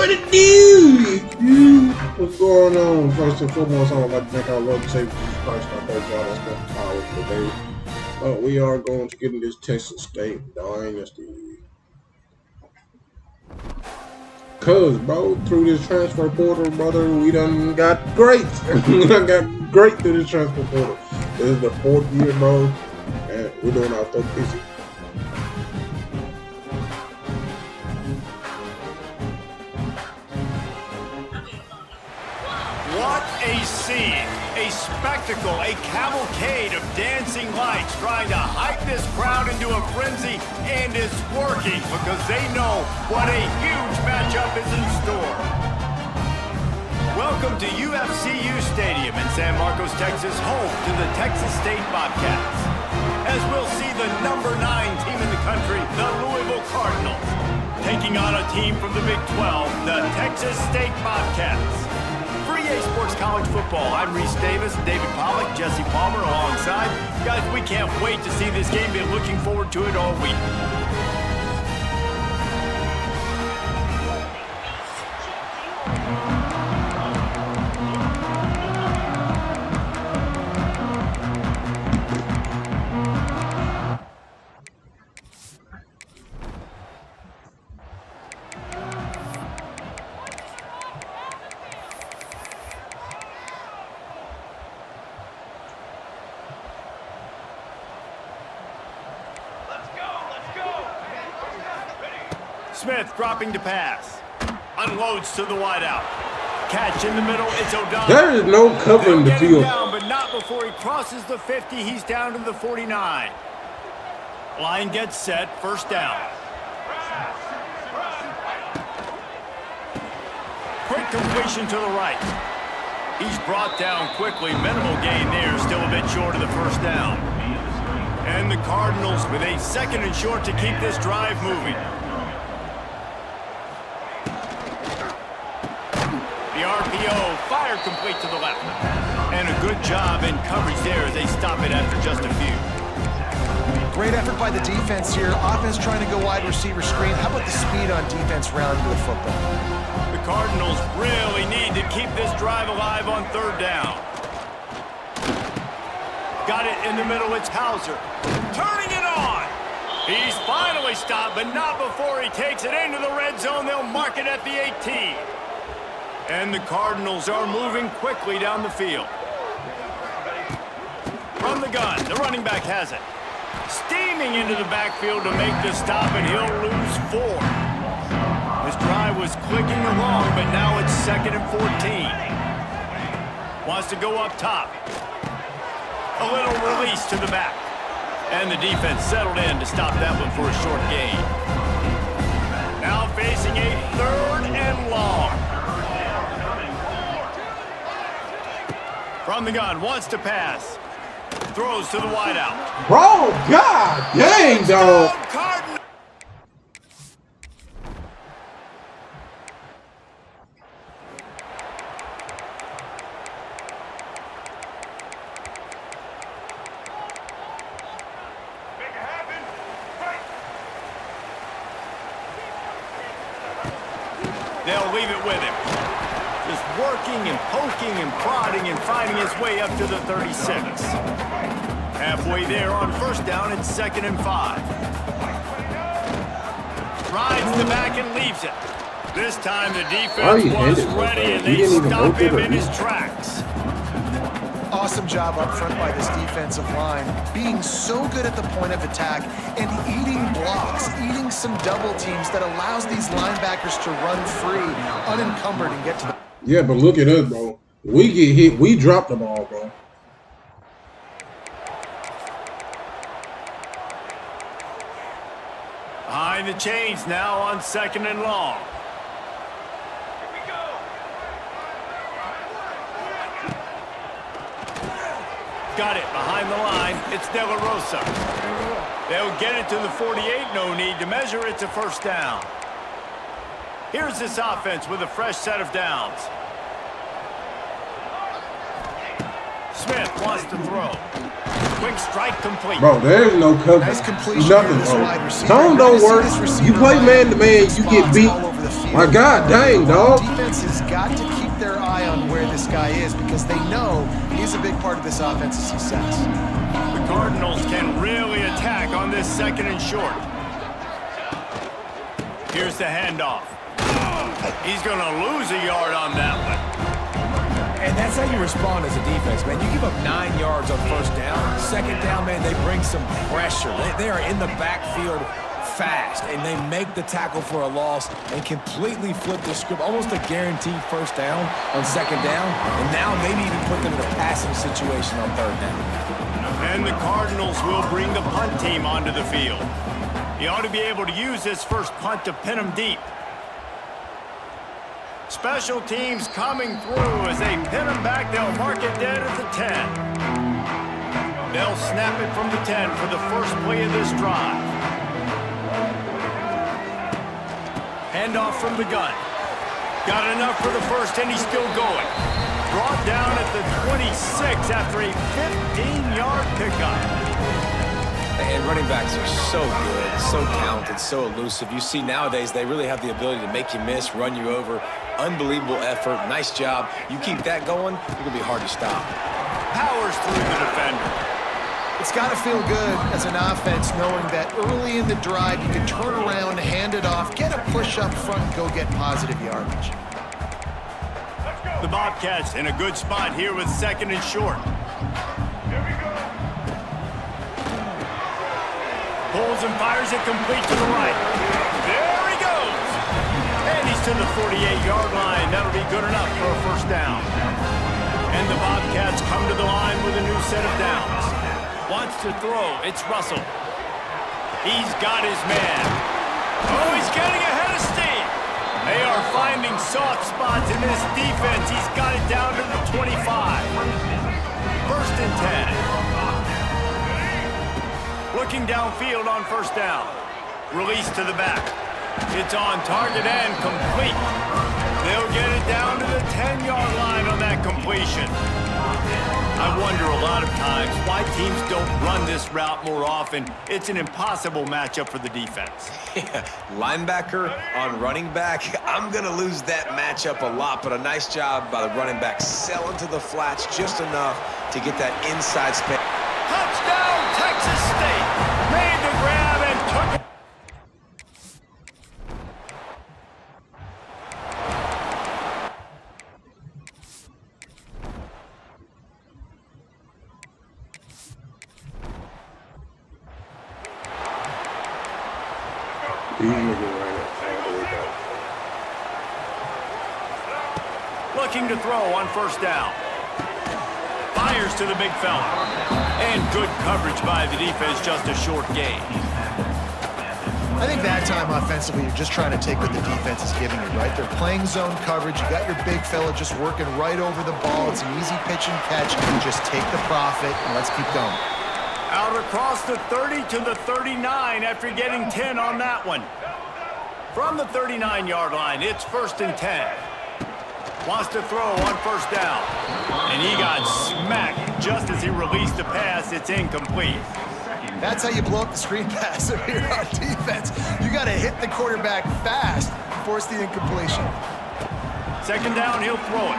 What it do? What's going on? First and foremost, I would like to thank our Lord and Savior Jesus Christ, our coach, all spent power today. We are going to get in this Texas State Dynasty. Cause, bro, through this transfer portal, brother, we done got great. We done got great through this transfer portal. This is the 4th year, bro, and we're doing our third piece. What a scene, a spectacle, a cavalcade of dancing lights trying to hype this crowd into a frenzy, and it's working because they know what a huge matchup is in store. Welcome to UFCU Stadium in San Marcos, Texas, home to the Texas State Bobcats. As we'll see the number 9 team in the country, the Louisville Cardinals, taking on a team from the Big 12, the Texas State Bobcats. For EA Sports College Football, I'm Reese Davis, David Pollack, Jesse Palmer alongside. Guys, we can't wait to see this game. Been looking forward to it all week. Smith dropping to pass. Unloads to the wideout. Catch in the middle. It's O'Donnell. There is no covering the field. Down, but not before he crosses the 50. He's down to the 49. Line gets set. First down. Quick completion to the right. He's brought down quickly. Minimal gain there. Still a bit short of the first down. And the Cardinals with a 2nd and short to keep this drive moving. The RPO fired complete to the left. And a good job in coverage there as they stop it after just a few. Great effort by the defense here. Offense trying to go wide receiver screen. How about the speed on defense rounding the football? The Cardinals really need to keep this drive alive on 3rd down. Got it in the middle. It's Hauser. Turning it on. He's finally stopped, but not before he takes it into the red zone. They'll mark it at the 18. And the Cardinals are moving quickly down the field. From the gun, the running back has it. Steaming into the backfield to make the stop, and he'll lose 4. This drive was clicking along, but now it's 2nd and 14. Wants to go up top. A little release to the back. And the defense settled in to stop that one for a short gain. Now facing a 3rd and long. From the gun, wants to pass. Throws to the wideout. Bro, god dang, dog. They'll leave it with him. Just working and poking and prodding and finding his way up to the 36. Halfway there on 1st down, it's 2nd and 5. Rides the back and leaves it. This time the defense was ready and they stop him in his tracks. Awesome job up front by this defensive line, being so good at the point of attack and eating blocks, eating some double teams that allows these linebackers to run free, unencumbered, and get to the... Yeah, but look at us, bro. We get hit. We drop the ball, bro. Behind the chains now on 2nd and long. Got it behind the line. It's De La Rosa. They'll get it to the 48. No need to measure it to 1st down. Here's this offense with a fresh set of downs. Smith wants to throw. Quick strike complete. Bro, there's no cover. Nice completion. Nothing, bro. Tone don't work. You play man to man, you get beat. the field. My God, dang, dog. Defense has got to keep their eye on where this guy is because they know he's a big part of this offense's success. The Cardinals can really attack on this 2nd and short. Here's the handoff. He's going to lose a yard on that one. And that's how you respond as a defense, man. You give up 9 yards on 1st down. 2nd down, man, they bring some pressure. They are in the backfield fast, and they make the tackle for a loss and completely flip the script. Almost a guaranteed 1st down on 2nd down, and now maybe even put them in a passing situation on 3rd down. And the Cardinals will bring the punt team onto the field. He ought to be able to use this first punt to pin him deep. Special teams coming through as they pin him back. They'll mark it dead at the 10. They'll snap it from the 10 for the first play of this drive. Handoff from the gun. Got enough for the first, and he's still going. Brought down at the 26 after a 15-yard pickup. And running backs are so good, so talented, so elusive. You see nowadays they really have the ability to make you miss, run you over. Unbelievable effort. Nice job. You keep that going, it's going to be hard to stop. Powers through the defender. It's got to feel good as an offense knowing that early in the drive you can turn around, hand it off, get a push up front, and go get positive yardage. The Bobcats in a good spot here with 2nd and short. Pulls and fires it complete to the right. There he goes. And he's to the 48-yard line. That'll be good enough for a 1st down. And the Bobcats come to the line with a new set of downs. Wants to throw. It's Russell. He's got his man. Oh, he's getting ahead of steam. They are finding soft spots in this defense. He's got it down to the 25. 1st and 10. Looking downfield on 1st down. Release to the back. It's on target and complete. They'll get it down to the 10-yard line on that completion. I wonder a lot of times why teams don't run this route more often. It's an impossible matchup for the defense. Yeah, linebacker on running back. I'm going to lose that matchup a lot, but a nice job by the running back selling to the flats just enough to get that inside space. Touchdown, Texas State. Made the grab and took it. Looking to throw on 1st down. Fires to the big fella. And good coverage by the defense, just a short gain. I think that time offensively, you're just trying to take what the defense is giving you, right? They're playing zone coverage. You got your big fella just working right over the ball. It's an easy pitch and catch. Just take the profit and let's keep going. Out across the 30 to the 39 after getting 10 on that one. From the 39-yard line, it's 1st and 10. Wants to throw on 1st down. And he got smacked just as he released the pass. It's incomplete. That's how you blow up the screen pass here on defense. You got to hit the quarterback fast, force the incompletion. 2nd down, he'll throw it.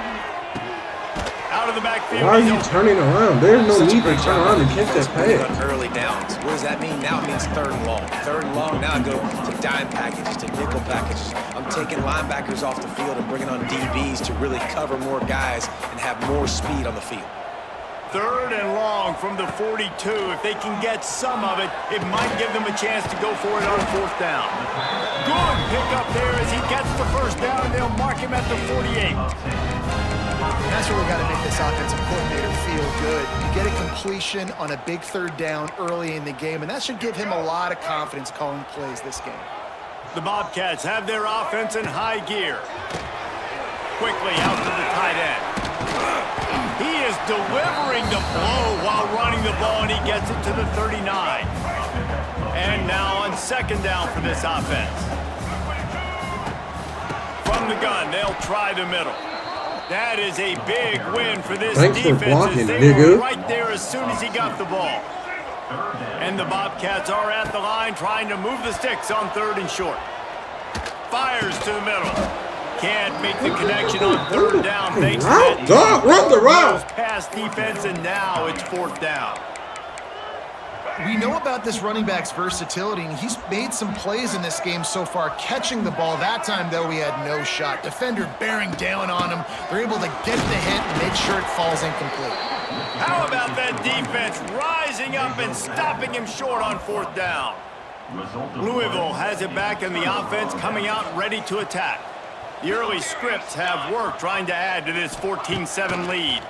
Out of the backfield. Why are you turning around? There's no need to turn around and catch that pass. Early downs. What does that mean? Now it means 3rd and long. 3rd and long, now I go to dime packages, to nickel packages. I'm taking linebackers off the field and bringing on DBs to really cover more guys and have more speed on the field. 3rd and long from the 42. If they can get some of it, it might give them a chance to go for it on 4th down. Good pickup there as he gets the 1st down, and they'll mark him at the 48. That's really got to make this offensive coordinator feel good. You get a completion on a big 3rd down early in the game, and that should give him a lot of confidence calling plays this game. The Bobcats have their offense in high gear. Quickly out to the tight end. He is delivering the blow while running the ball, and he gets it to the 39. And now on 2nd down for this offense. From the gun, they'll try the middle. That is a big win for this Thanks defense. for blocking, they nigga. were right there as soon as he got the ball. And the Bobcats are at the line trying to move the sticks on 3rd and short. fires to the middle. Can't make the connection on third down. Thanks to Route, that. dog, run the route. Pass defense, and now it's fourth down. We know about this running back's versatility, and he's made some plays in this game so far, catching the ball. That time, though, he had no shot. Defender bearing down on him. They're able to get the hit and make sure it falls incomplete. How about that defense rising up and stopping him short on fourth down? Louisville has it back, and the offense coming out ready to attack. The early scripts have worked trying to add to this 14-7 lead.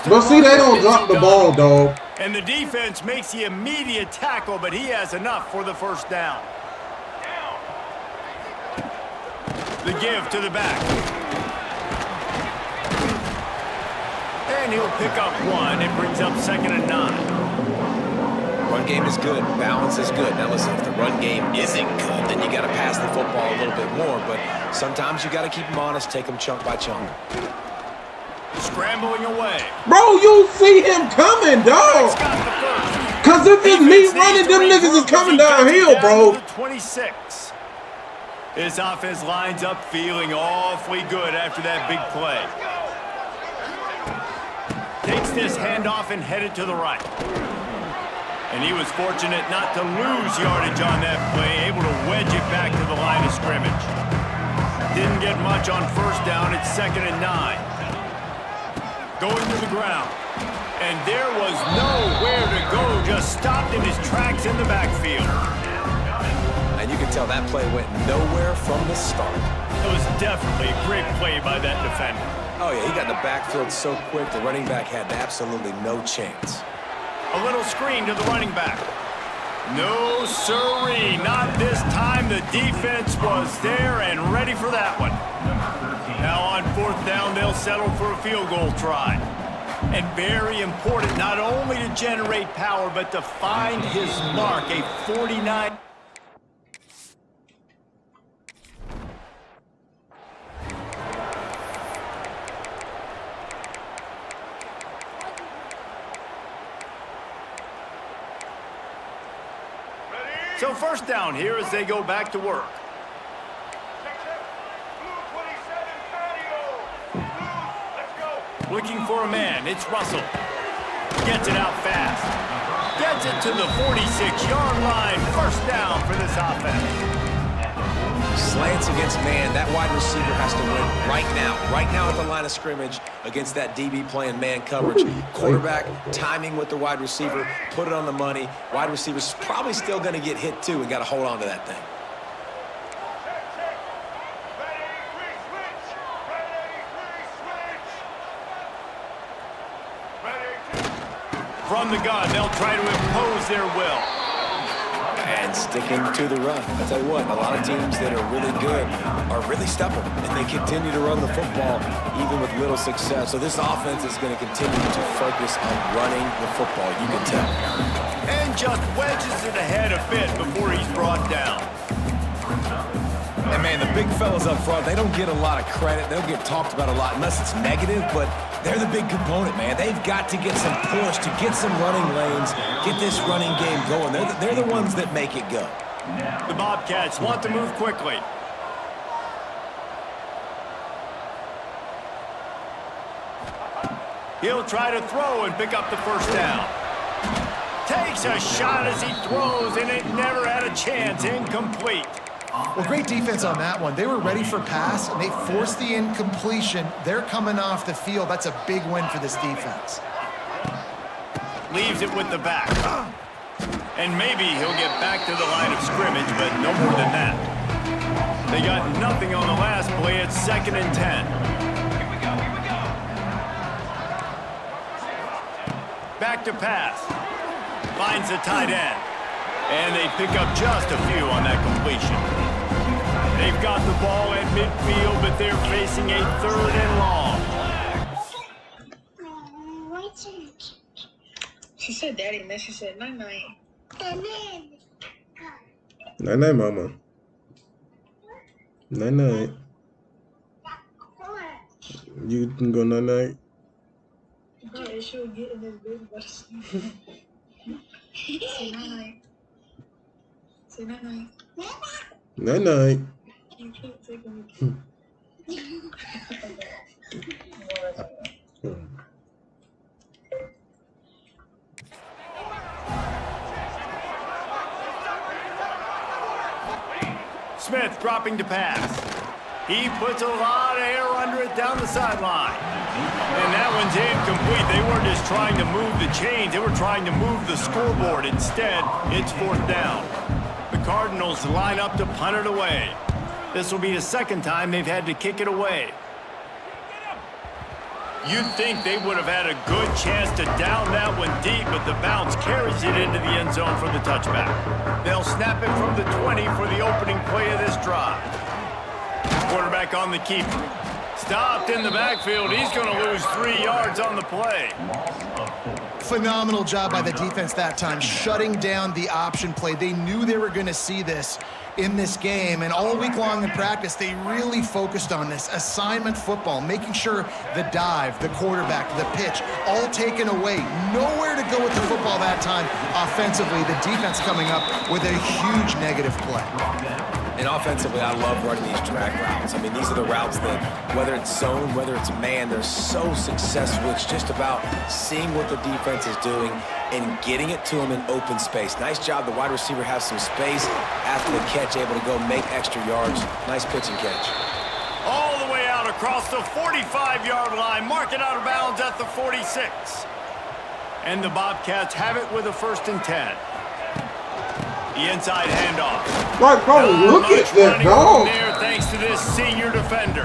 But see, they don't drop the ball, dog. And the defense makes the immediate tackle, but he has enough for the first down. The give to the back. And he'll pick up one. It brings up 2nd and 9. Run game is good. Balance is good. Now listen, if the run game isn't good, then you got to pass the football a little bit more. But sometimes you got to keep them honest, take them chunk by chunk. Scrambling away. Bro, you see him coming, dog. Because if it's me running, them niggas is coming downhill, bro. 26. His offense lines up feeling awfully good after that big play. Takes this handoff and headed to the right. And he was fortunate not to lose yardage on that play, able to wedge it back to the line of scrimmage. Didn't get much on first down. It's 2nd and 9. Going to the ground. And there was nowhere to go. Just stopped in his tracks in the backfield. And you can tell that play went nowhere from the start. It was definitely a great play by that defender. Oh, yeah, he got in the backfield so quick, the running back had absolutely no chance. A little screen to the running back. No siree, not this time. The defense was there and ready for that one. Now on fourth down, they'll settle for a field goal try. And very important, not only to generate power, but to find his mark, a 49. So first down here as they go back to work. Looking for a man, it's Russell. Gets it out fast. Gets it to the 46-yard line. First down for this offense. Slants against man, that wide receiver has to win right now. Right now at the line of scrimmage against that DB playing man coverage. Quarterback, timing with the wide receiver, put it on the money. Wide receiver's probably still going to get hit too and got to hold on to that thing. From the gun, they'll try to impose their will. And sticking to the run. I tell you what, a lot of teams that are really good are really stubborn, and they continue to run the football even with little success. So this offense is going to continue to focus on running the football, you can tell. And just wedges it ahead a bit before he's brought down. And man, the big fellas up front, they don't get a lot of credit. They'll get talked about a lot unless it's negative, but they're the big component, man. They've got to get some push, to get some running lanes, get this running game going. They're the ones that make it go. The Bobcats want to move quickly. He'll try to throw and pick up the first down. Takes a shot as he throws, and it never had a chance. Incomplete. Well, great defense on that one. They were ready for pass, and they forced the incompletion. They're coming off the field. That's a big win for this defense. Leaves it with the back. And maybe he'll get back to the line of scrimmage, but no more than that. They got nothing on the last play. It's 2nd and 10. Back to pass. Finds the tight end. And they pick up just a few on that completion. They've got the ball at midfield, but they're facing a 3rd and long. She said daddy, and then she said night-night. Night-night, mama. Night-night. You can go night-night. Yeah, she'll get in this bed, but say night-night. Say night-night. Night. You can't take me. Smith dropping to pass. He puts a lot of air under it down the sideline. And that one's incomplete. They weren't just trying to move the chains. They were trying to move the scoreboard. Instead, it's 4th down. The Cardinals line up to punt it away. This will be the second time they've had to kick it away. You'd think they would have had a good chance to down that one deep, but the bounce carries it into the end zone for the touchback. They'll snap it from the 20 for the opening play of this drive. Quarterback on the keeper. Stopped in the backfield. He's going to lose 3 yards on the play. Phenomenal job by the defense that time, shutting down the option play. They knew they were going to see this in this game, and all week long in practice, they really focused on this assignment football, making sure the dive, the quarterback, the pitch, all taken away. Nowhere to go with the football that time offensively. The defense coming up with a huge negative play. And offensively, I love running these drag routes. I mean, these are the routes that, whether it's zone, whether it's man, they're so successful. It's just about seeing what the defense is doing and getting it to them in open space. Nice job. The wide receiver has some space after the catch, able to go make extra yards. Nice pitch and catch. All the way out across the 45-yard line. Mark it out of bounds at the 46. And the Bobcats have it with a 1st and 10. The inside handoff. Like, bro, look at that dog. There, thanks to this senior defender.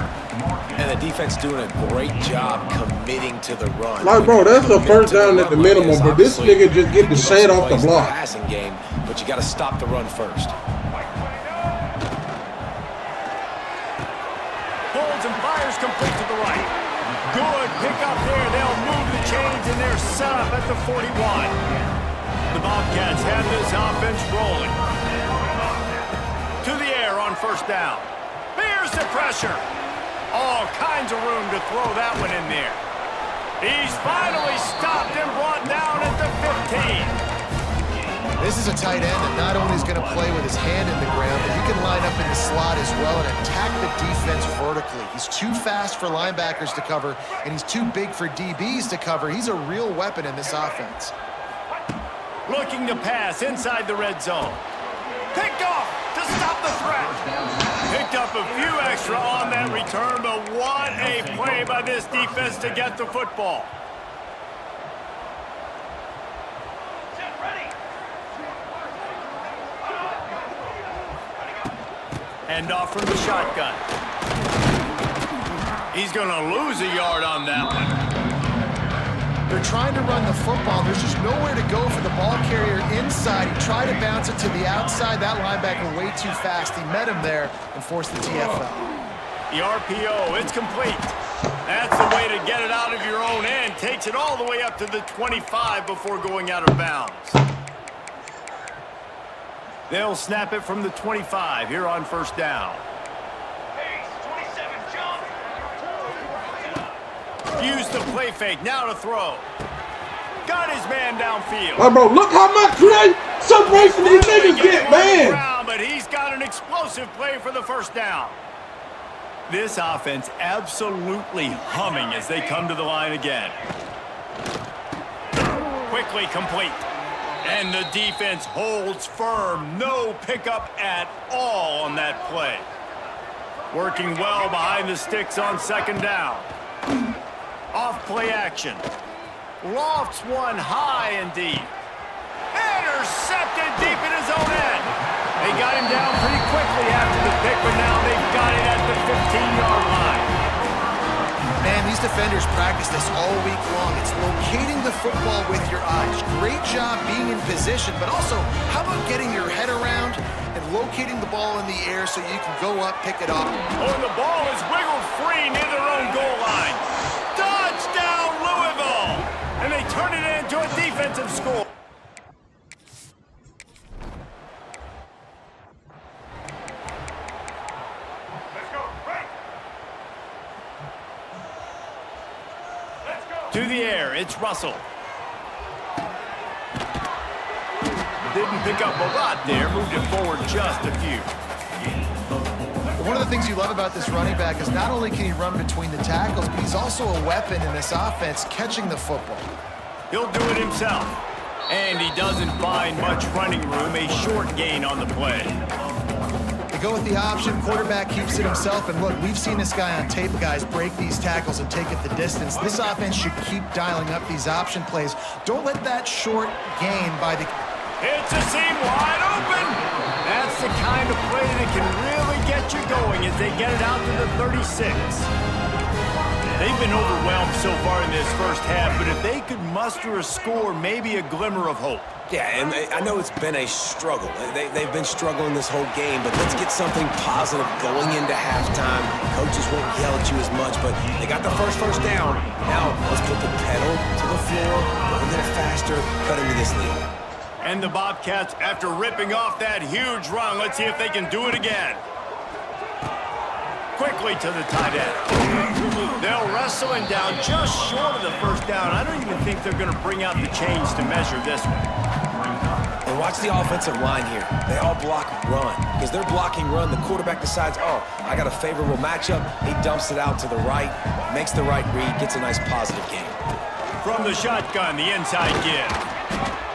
And the defense doing a great job committing to the run. Like, bro, that's the 1st down at the minimum, but this nigga just get the shade off the block. Passing game, but you got to stop the run first. Holds and fires complete to the right. Good pick up there. They'll move the chains, and they're set up at the 41. The Bobcats have this offense rolling. To the air on 1st down. Here's the pressure. All kinds of room to throw that one in there. He's finally stopped and brought down at the 15. This is a tight end that not only is going to play with his hand in the ground, but he can line up in the slot as well and attack the defense vertically. He's too fast for linebackers to cover, and he's too big for DBs to cover. He's a real weapon in this offense. Looking to pass inside the red zone. Picked off to stop the threat. Picked up a few extra on that return, but what a play by this defense to get the football. Hand off from the shotgun. He's going to lose a yard on that one. They're trying to run the football. There's just nowhere to go for the ball carrier inside. He tried to bounce it to the outside. That linebacker way too fast. He met him there and forced the TFL. The RPO, it's complete. That's the way to get it out of your own end. Takes it all the way up to the 25 before going out of bounds. They'll snap it from the 25 here on 1st down. Use the play fake, now to throw. Got his man downfield. Like, bro, look how much separation these niggas get, man. Ground, but he's got an explosive play for the 1st down. This offense absolutely humming as they come to the line again. Quickly complete. And the defense holds firm. No pickup at all on that play. Working well behind the sticks on 2nd down. Off play action. Lofts one high and deep. Intercepted deep in his own end. They got him down pretty quickly after the pick, but now they've got it at the 15-yard line. Man, these defenders practice this all week long. It's locating the football with your eyes. Great job being in position, but also, how about getting your head around and locating the ball in the air so you can go up, pick it up. Oh, and the ball is wiggled free near their own goal line. Touchdown, Louisville! And they turn it into a defensive score. To the air, it's Russell. Didn't pick up a lot there, moved it forward just a few. One of the things you love about this running back is not only can he run between the tackles, but he's also a weapon in this offense catching the football. He'll do it himself. And he doesn't find much running room, a short gain on the play. They go with the option, quarterback keeps it himself, and look, we've seen this guy on tape, guys, break these tackles and take it the distance. This offense should keep dialing up these option plays. Don't let that short gain by the... It's a seam wide open. That's the kind of play that can really get you going as they get it out to the 36. They've been overwhelmed so far in this first half, but if they could muster a score, maybe a glimmer of hope. Yeah, and I know it's been a struggle. They've been struggling this whole game, but let's get something positive going into halftime. Coaches won't yell at you as much, but they got the first down. Now, let's put the pedal to the floor, go a little faster, cut into this lead. And the Bobcats, after ripping off that huge run, let's see if they can do it again. Quickly to the tight end. They'll wrestle him down just short of the first down. I don't even think they're going to bring out the chains to measure this one. And watch the offensive line here. They all block run. Because they're blocking run, the quarterback decides, oh, I got a favorable matchup. He dumps it out to the right, makes the right read, gets a nice positive gain. From the shotgun, the inside give.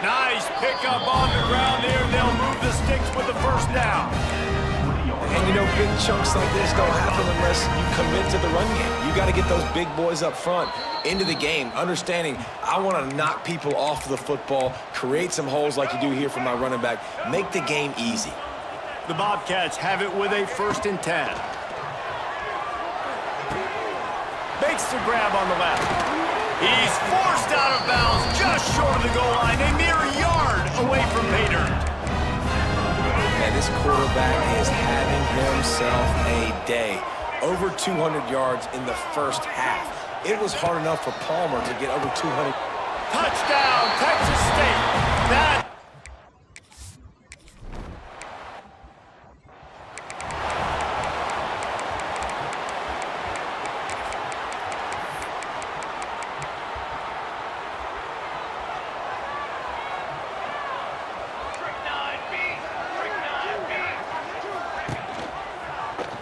Nice pickup on the ground there. They'll move the sticks with the first down. And you know, big chunks like this don't happen unless you commit to the run game. You got to get those big boys up front into the game, understanding I want to knock people off the football, create some holes like you do here for my running back, make the game easy. The Bobcats have it with a 1st and 10. Makes the grab on the left. He's forced out of bounds just short of the goal line, a mere yard away from Pater. And this quarterback is having himself a day. Over 200 yards in the first half. It was hard enough for Palmer to get over 200. Touchdown, Texas State. That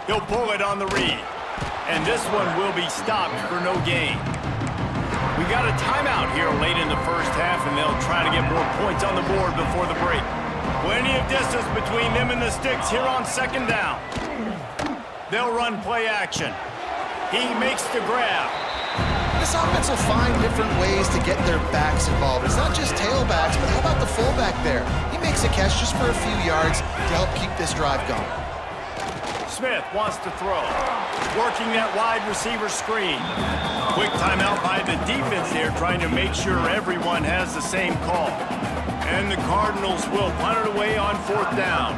he'll pull it on the read. And this one will be stopped for no gain. We got a timeout here late in the first half, and they'll try to get more points on the board before the break. Plenty of distance between them and the sticks here on 2nd down. They'll run play action. He makes the grab. This offense will find different ways to get their backs involved. It's not just tailbacks, but how about the fullback there? He makes a catch just for a few yards to help keep this drive going. Smith wants to throw. Working that wide receiver screen. Quick timeout by the defense there, trying to make sure everyone has the same call. And the Cardinals will punt it away on 4th down.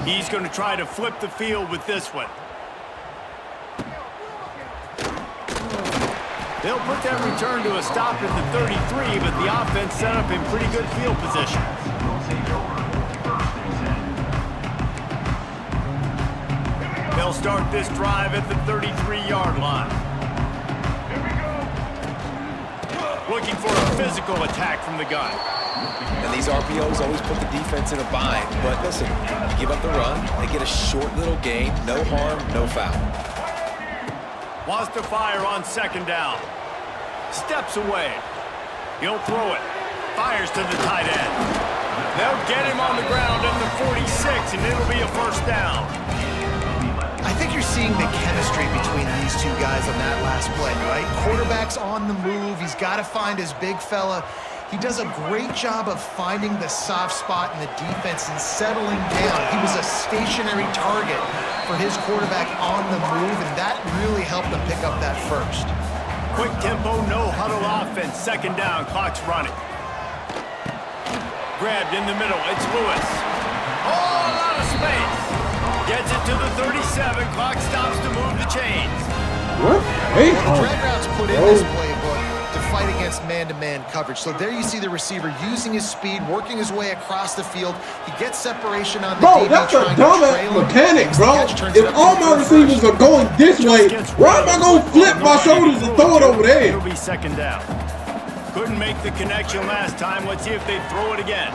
He's going to try to flip the field with this one. They'll put that return to a stop at the 33, but the offense set up in pretty good field position. They'll start this drive at the 33-yard line. Looking for a physical attack from the gun. And these RPOs always put the defense in a bind. But listen, you give up the run, they get a short little gain, no harm, no foul. Wants to fire on 2nd down. Steps away. He'll throw it. Fires to the tight end. They'll get him on the ground at the 46, and it'll be a 1st down. I think you're seeing the chemistry between these two guys on that last play, right? Quarterback's on the move. He's got to find his big fella. He does a great job of finding the soft spot in the defense and settling down. He was a stationary target for his quarterback on the move, and that really helped him pick up that first. Quick tempo, no huddle offense. 2nd down, clock's running. Grabbed in the middle, it's Lewis. All out of space. Gets it to the 37, clock stops to move the chains. What? Hey, Well, the drag routes put in this playbook to fight against man-to-man coverage. So there you see the receiver using his speed, working his way across the field. He gets separation on the DB, that's a trying to dumbass trail him. mechanic, Makes the bro. catch, turns it If up all to my the receivers are going this way, why am I going to flip my shoulders and throw it over there? It'll be 2nd down. Couldn't make the connection last time. Let's see if they throw it again.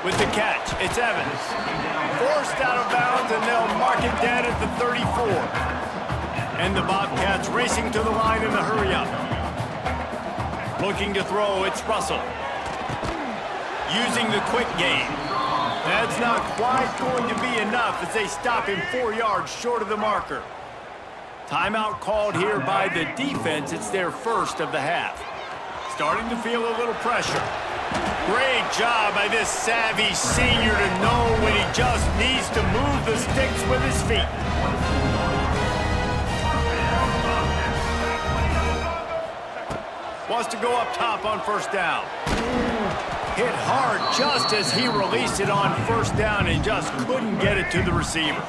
With the catch, it's Evans. Forced out of bounds, and they'll mark it down at the 34. And the Bobcats racing to the line in the hurry-up. Looking to throw, it's Russell. Using the quick game. That's not quite going to be enough as they stop him 4 yards short of the marker. Timeout called here by the defense. It's their first of the half. Starting to feel a little pressure. Great job by this savvy senior to know when he just needs to move the sticks with his feet. Wants to go up top on first down. Hit hard just as he released it on first down and just couldn't get it to the receiver.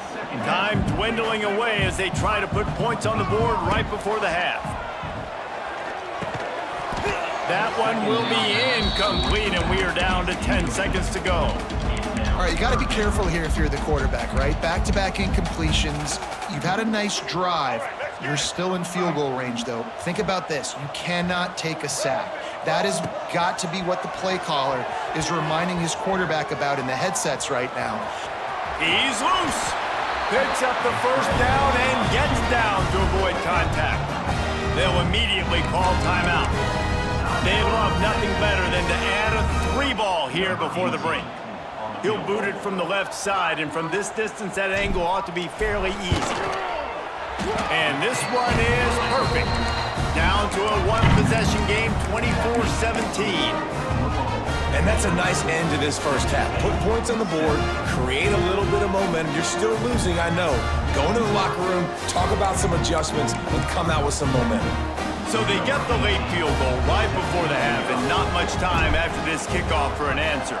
Time dwindling away as they try to put points on the board right before the half. That one will be incomplete, and we are down to 10 seconds to go. All right, you got to be careful here if you're the quarterback, right? Back-to-back incompletions. You've had a nice drive. You're still in field goal range, though. Think about this. You cannot take a sack. That has got to be what the play caller is reminding his quarterback about in the headsets right now. He's loose. Picks up the first down and gets down to avoid contact. They'll immediately call timeout. They'd love nothing better than to add a 3-ball here before the break. He'll boot it from the left side, and from this distance, that angle ought to be fairly easy. And this one is perfect. Down to a one-possession game, 24-17. And that's a nice end to this first half. Put points on the board, create a little bit of momentum. You're still losing, I know. Go into the locker room, talk about some adjustments, and come out with some momentum. So they get the late field goal right before the half, and not much time after this kickoff for an answer.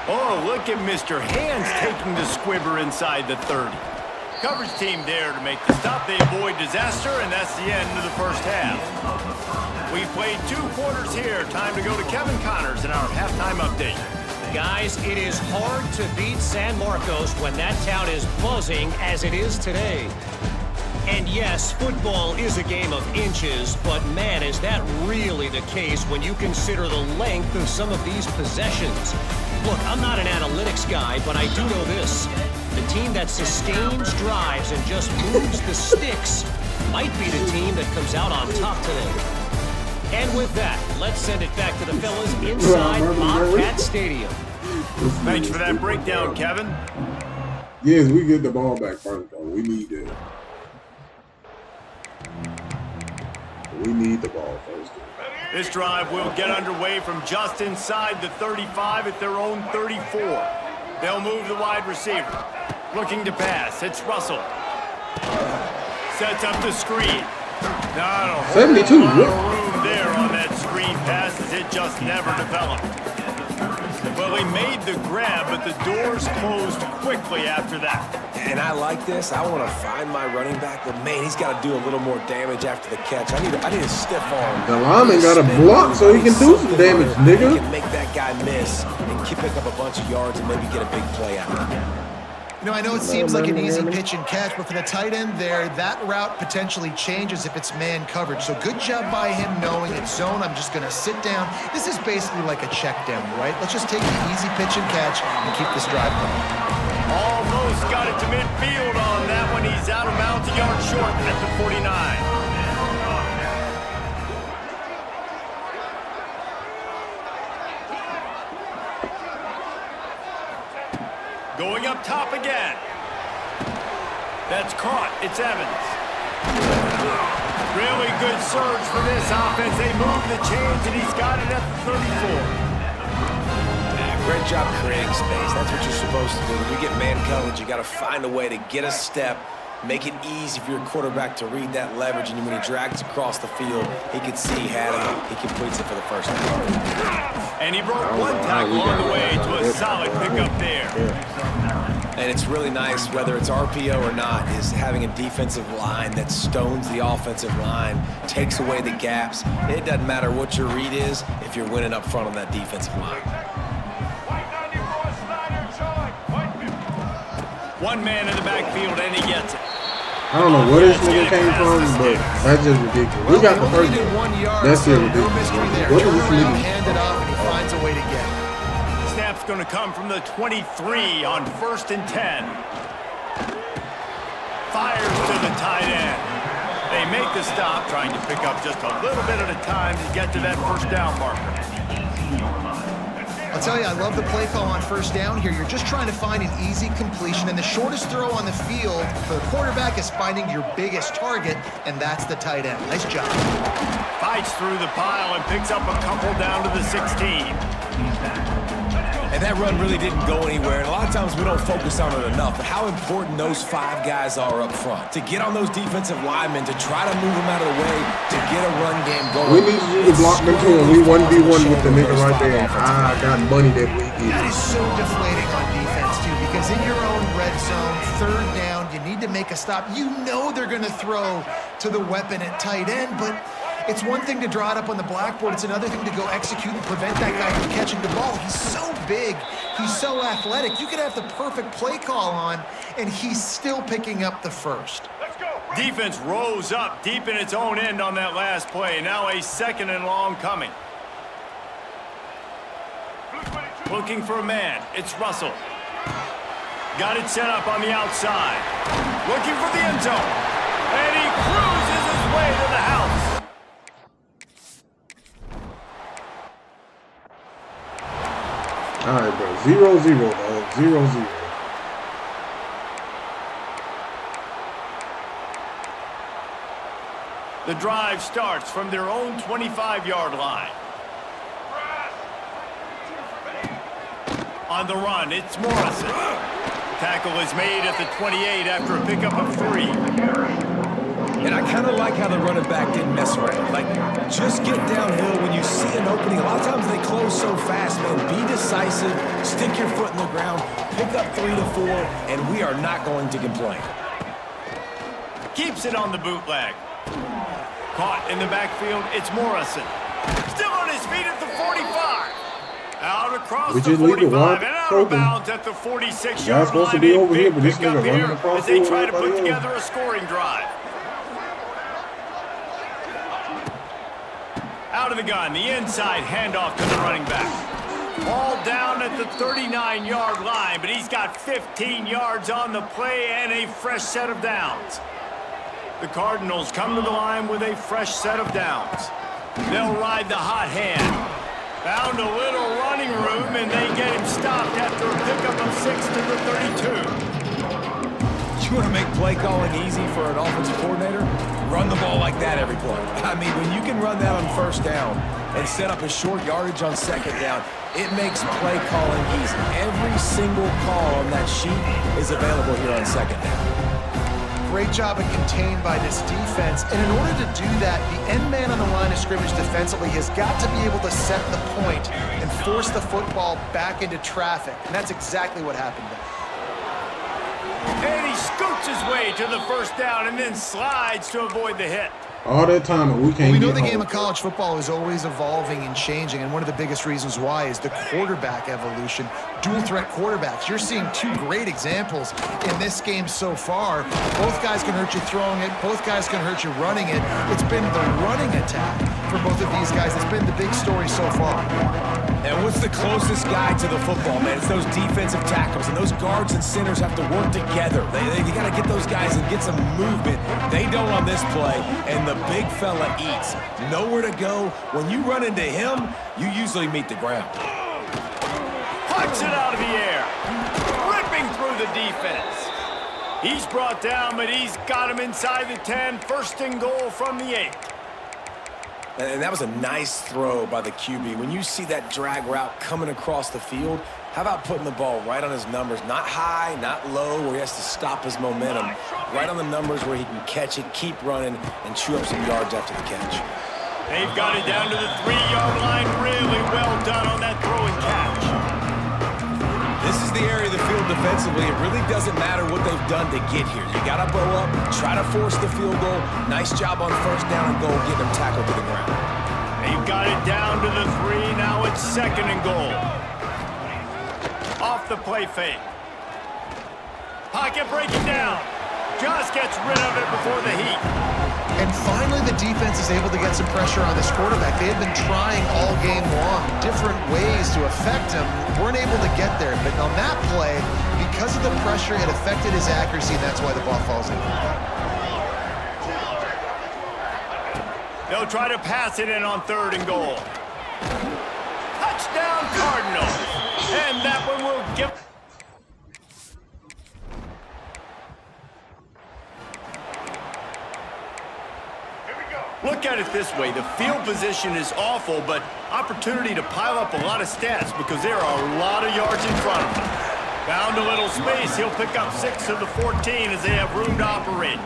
Oh, look at Mr. Hands taking the squibber inside the 30. Coverage team there to make the stop. They avoid disaster, and that's the end of the first half. We've played 2 quarters here. Time to go to Kevin Connors in our halftime update. Guys, it is hard to beat San Marcos when that town is buzzing as it is today. And yes, football is a game of inches, but man, is that really the case when you consider the length of some of these possessions. Look, I'm not an analytics guy, but I do know this. The team that sustains drives and just moves the sticks might be the team that comes out on top today. And with that, let's send it back to the fellas inside Bobcat Stadium. Thanks for that breakdown, Kevin. Yes, we get the ball back first, though. We need it. We need the ball first. This drive will get underway from just inside the 35 at their own 34. They'll move the wide receiver. Looking to pass. It's Russell. Sets up the screen. Not a whole 72. lot of room there on that screen pass as it just never developed. Well, he made the grab, but the doors closed quickly after that. And I like this. I want to find my running back, but man, he's got to do a little more damage after the catch. I need a stiff arm. The lineman got a block so he can do some damage, nigga. He can make that guy miss and pick up a bunch of yards and maybe get a big play out of it. You know, I know it seems like an easy pitch and catch, but for the tight end there, that route potentially changes if it's man coverage. So good job by him knowing it's zone. I'm just going to sit down. This is basically like a check down, right? Let's just take the easy pitch and catch and keep this drive going. Almost got it to midfield on that one. He's out of bounds, a yard short at the 49. Going up top again. That's caught. It's Evans. Really good surge for this offense. They move the chains, and he's got it at the 34. Yeah, great job creating space. That's what you're supposed to do. When you get man coverage, you got to find a way to get a step, make it easy for your quarterback to read that leverage, and when he drags across the field, he can see he had it. He completes it for the first down. And he broke one tackle on the way to a solid pickup there. And it's really nice, whether it's RPO or not, is having a defensive line that stones the offensive line, takes away the gaps. It doesn't matter what your read is if you're winning up front on that defensive line. One man in the backfield, and he gets it. I don't know where this nigga came from, but that's just ridiculous. We got the first one. That's still ridiculous. What is this nigga? Hand it off, and he finds a way to get it. Snap's going to come from the 23 on 1st and 10. Fires to the tight end. They make the stop, trying to pick up just a little bit at a time to get to that first down marker. I'll tell you, I love the play call on first down here. You're just trying to find an easy completion, and the shortest throw on the field for the quarterback is finding your biggest target, and that's the tight end. Nice job. Fights through the pile and picks up a couple down to the 16. And that run really didn't go anywhere, and a lot of times we don't focus on it enough, but how important those 5 guys are up front. To get on those defensive linemen, to try to move them out of the way, to get a run game going. We need you to block them too, and we 1v1 with the nigga right there. I got money that we get. That is so deflating on defense, too, because in your own red zone, 3rd down, you need to make a stop. You know they're going to throw to the weapon at tight end, but it's one thing to draw it up on the blackboard. It's another thing to go execute and prevent that guy from catching the ball. He's so big. He's so athletic. You could have the perfect play call on, and he's still picking up the first. Defense rose up deep in its own end on that last play. Now a 2nd and long coming. Looking for a man. It's Russell. Got it set up on the outside. Looking for the end zone. And he cruises his way to the house. All right, bro. 0-0, dog. 0-0. The drive starts from their own 25-yard line. On the run, it's Morrison. Tackle is made at the 28 after a pickup of 3. And I kind of like how the running back didn't mess around. Like, just get downhill when you see an opening. A lot of times they close so fast, man. Be decisive, stick your foot in the ground, pick up 3 to 4, and we are not going to complain. Keeps it on the bootleg. Caught in the backfield, it's Morrison. Still on his feet at the 45. Out across the 45 and out of bounds at the 46-yard supposed to line. be over here, but this Pick up nigga running here across as they the try to field. put together a scoring drive. Out of the gun, the inside handoff to the running back. Ball down at the 39-yard line, but he's got 15 yards on the play and a fresh set of downs. The Cardinals come to the line with a fresh set of downs. They'll ride the hot hand. Found a little running room, and they get him stopped after a pickup of 6 to the 32. You want to make play calling easy for an offensive coordinator? Run the ball like that every play. I mean, when you can run that on first down and set up a short yardage on second down, it makes play calling easy. Every single call on that sheet is available here on second down. Great job of contained by this defense. And in order to do that, the end man on the line of scrimmage defensively has got to be able to set the point and force the football back into traffic. And that's exactly what happened there. And he scoots his way to the first down and then slides to avoid the hit. All that time and we can't We know get the game home. of college football is always evolving and changing, and one of the biggest reasons why is the quarterback evolution. Dual threat quarterbacks. You're seeing 2 great examples in this game so far. Both guys can hurt you throwing it. Both guys can hurt you running it. It's been the running attack for both of these guys that's been the big story so far. And what's the closest guy to the football, man? It's those defensive tackles, and those guards and centers have to work together. They got to get those guys and get some movement. They don't on this play, and the big fella eats. Nowhere to go. When you run into him, you usually meet the ground. Punts it out of the air. Ripping through the defense. He's brought down, but he's got him inside the 10. 1st and goal from the 8. And that was a nice throw by the QB. When you see that drag route coming across the field, how about putting the ball right on his numbers? Not high, not low, where he has to stop his momentum. Right on the numbers where he can catch it, keep running, and chew up some yards after the catch. They've got it down to the 3-yard line. Really well done on that throw and catch. This is the area of the field defensively. It really doesn't matter what they've done to get here. You got to bow up, try to force the field goal. Nice job on first down and goal, getting them tackled to the ground. They've got it down to the 3. Now it's 2nd and goal. Off the play fake. Pocket breaking down. Just gets rid of it before the heat. And finally, the defense is able to get some pressure on this quarterback. They had been trying all game long, different ways to affect him. Weren't able to get there. But on that play, because of the pressure, it affected his accuracy, and that's why the ball falls in. They'll try to pass it in on 3rd and goal. Touchdown, Cardinals. And that one will give... Look at it this way. The field position is awful, but opportunity to pile up a lot of stats because there are a lot of yards in front of him. Found a little space. He'll pick up 6 of the 14 as they have room to operate.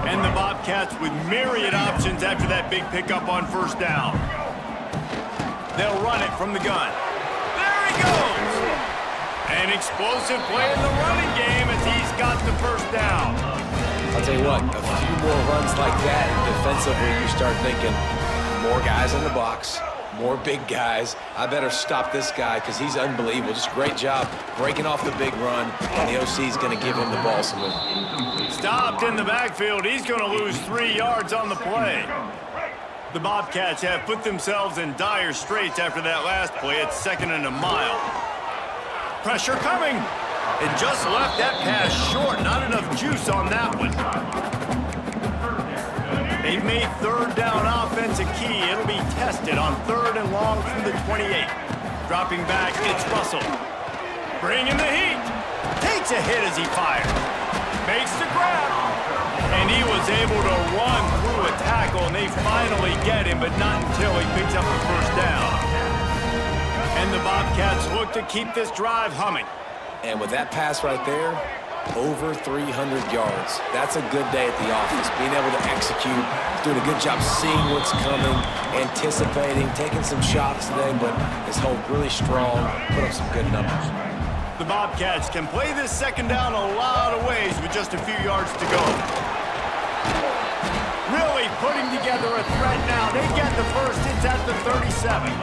And the Bobcats with myriad options after that big pickup on 1st down. They'll run it from the gun. There he goes! An explosive play in the running game as he's got the 1st down. I'll tell you what, a few more runs like that, defensively, you start thinking, more guys in the box, more big guys. I better stop this guy because he's unbelievable. Just great job breaking off the big run, and the OC is going to give him the ball some more. Stopped in the backfield. He's going to lose 3 yards on the play. The Bobcats have put themselves in dire straits after that last play. It's 2nd and a mile. Pressure coming. It just left that pass short. Not enough juice on that one. They've made 3rd down offense a key. It'll be tested on 3rd and long from the 28. Dropping back, it's Russell. Bringing the heat. Takes a hit as he fires. Makes the grab. And he was able to run through a tackle, and they finally get him, but not until he picks up the 1st down. And the Bobcats look to keep this drive humming. And with that pass right there, over 300 yards. That's a good day at the office. Being able to execute, doing a good job seeing what's coming, anticipating, taking some shots today, but his hold really strong, put up some good numbers. The Bobcats can play this 2nd down a lot of ways with just a few yards to go. Really putting together a threat now. They get the 1st. It's at the 37.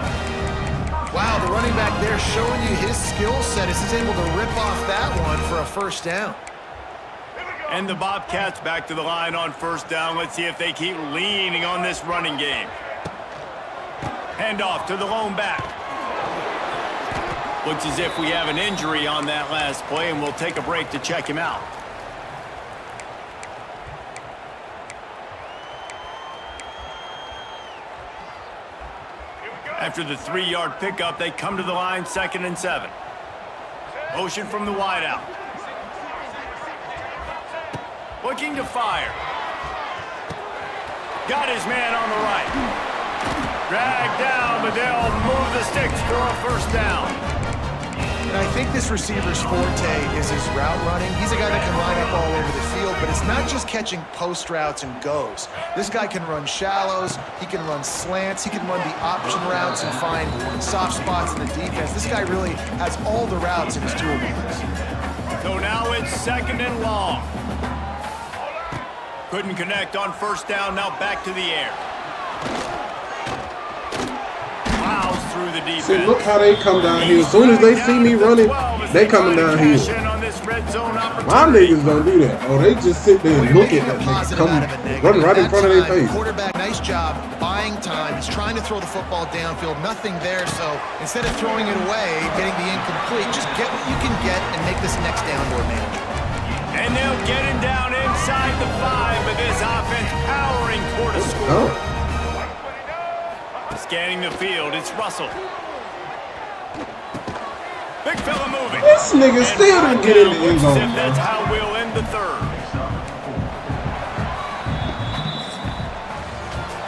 Wow, the running back there showing you his skill set as he's able to rip off that one for a 1st down. And the Bobcats back to the line on 1st down. Let's see if they keep leaning on this running game. Handoff to the lone back. Looks as if we have an injury on that last play, and we'll take a break to check him out. After the 3-yard pickup, they come to the line, 2nd and 7. Motion from the wideout. Looking to fire. Got his man on the right. Dragged down, but they'll move the sticks for a 1st down. And I think this receiver's forte is his route running. He's a guy that can line up all over the field, but it's not just catching post routes and goes. This guy can run shallows, he can run slants, he can run the option routes and find soft spots in the defense. This guy really has all the routes in his toolbox. So now it's 2nd and long. Couldn't connect on 1st down, now back to the air. Plows through the defense. See, look how they come down here. As soon as they see me running, they coming down here. My niggas don't do that. Oh, they just sit there and look at that nigga come running right in front of their face. Quarterback, nice job buying time. He's trying to throw the football downfield. Nothing there, so instead of throwing it away, getting the incomplete, just get what you can get and make this next down more manageable. And they'll get him down inside the 5, but this offense powering toward a score. Oh. Scanning the field, it's Russell. Big fella moving. This nigga still didn't get in the end zone. That's how we'll end the 3rd.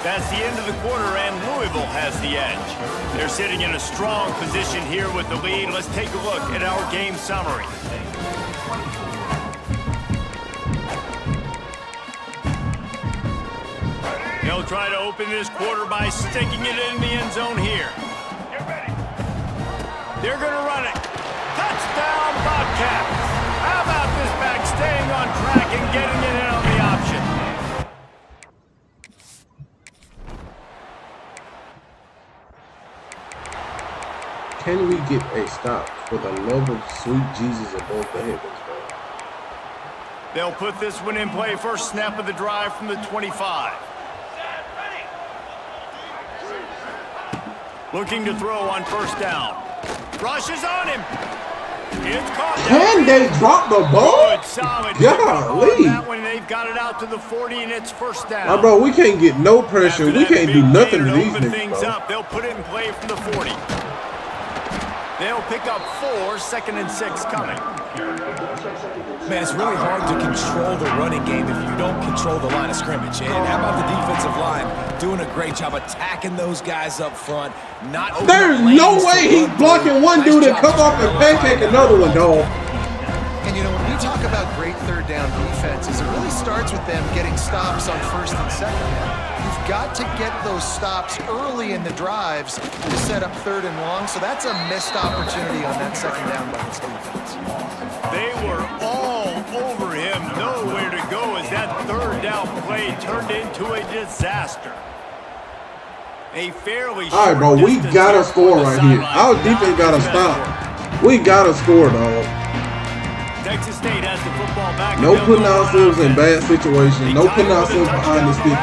That's the end of the quarter, and Louisville has the edge. They're sitting in a strong position here with the lead. Let's take a look at our game summary. They'll try to open this quarter by sticking it in the end zone here. They're going to run it. Touchdown, Bobcats. How about this back staying on track and getting it in on the option? Can we get a stop for the love of sweet Jesus above the heavens, bro? They'll put this one in play. First snap of the drive from the 25. Looking to throw on first down. Rushes on him. It's caught. Can they drop the ball? Good, solid. Golly. That one, they've got it out to the 40, and it's first down. My bro, we can't get no pressure. After We that can't do big nothing to gainer these open niggas, things bro. up. They'll put it in play from the 40. They'll pick up 4, 2nd and 6 coming. Man, it's really hard to control the running game if you don't control the line of scrimmage. And how about the defensive line doing a great job attacking those guys up front, not opening There's up lanes no to way run he's through. blocking one Nice dude and job come to off and clarify pancake that another one, dog. And, you know, when we talk about great third down defenses, it really starts with them getting stops on first and second down. You've got to get those stops early in the drives to set up third and long, so that's a missed opportunity on that second down by this defense. They were all over him. Nowhere to go as that third down play turned into a disaster. A fairly All right, bro, we distance gotta here score from the right here. sideline. Our defense gotta stop. We gotta score, dog. Texas State has the football back. No putting ourselves in bad situations. No putting ourselves behind the stick.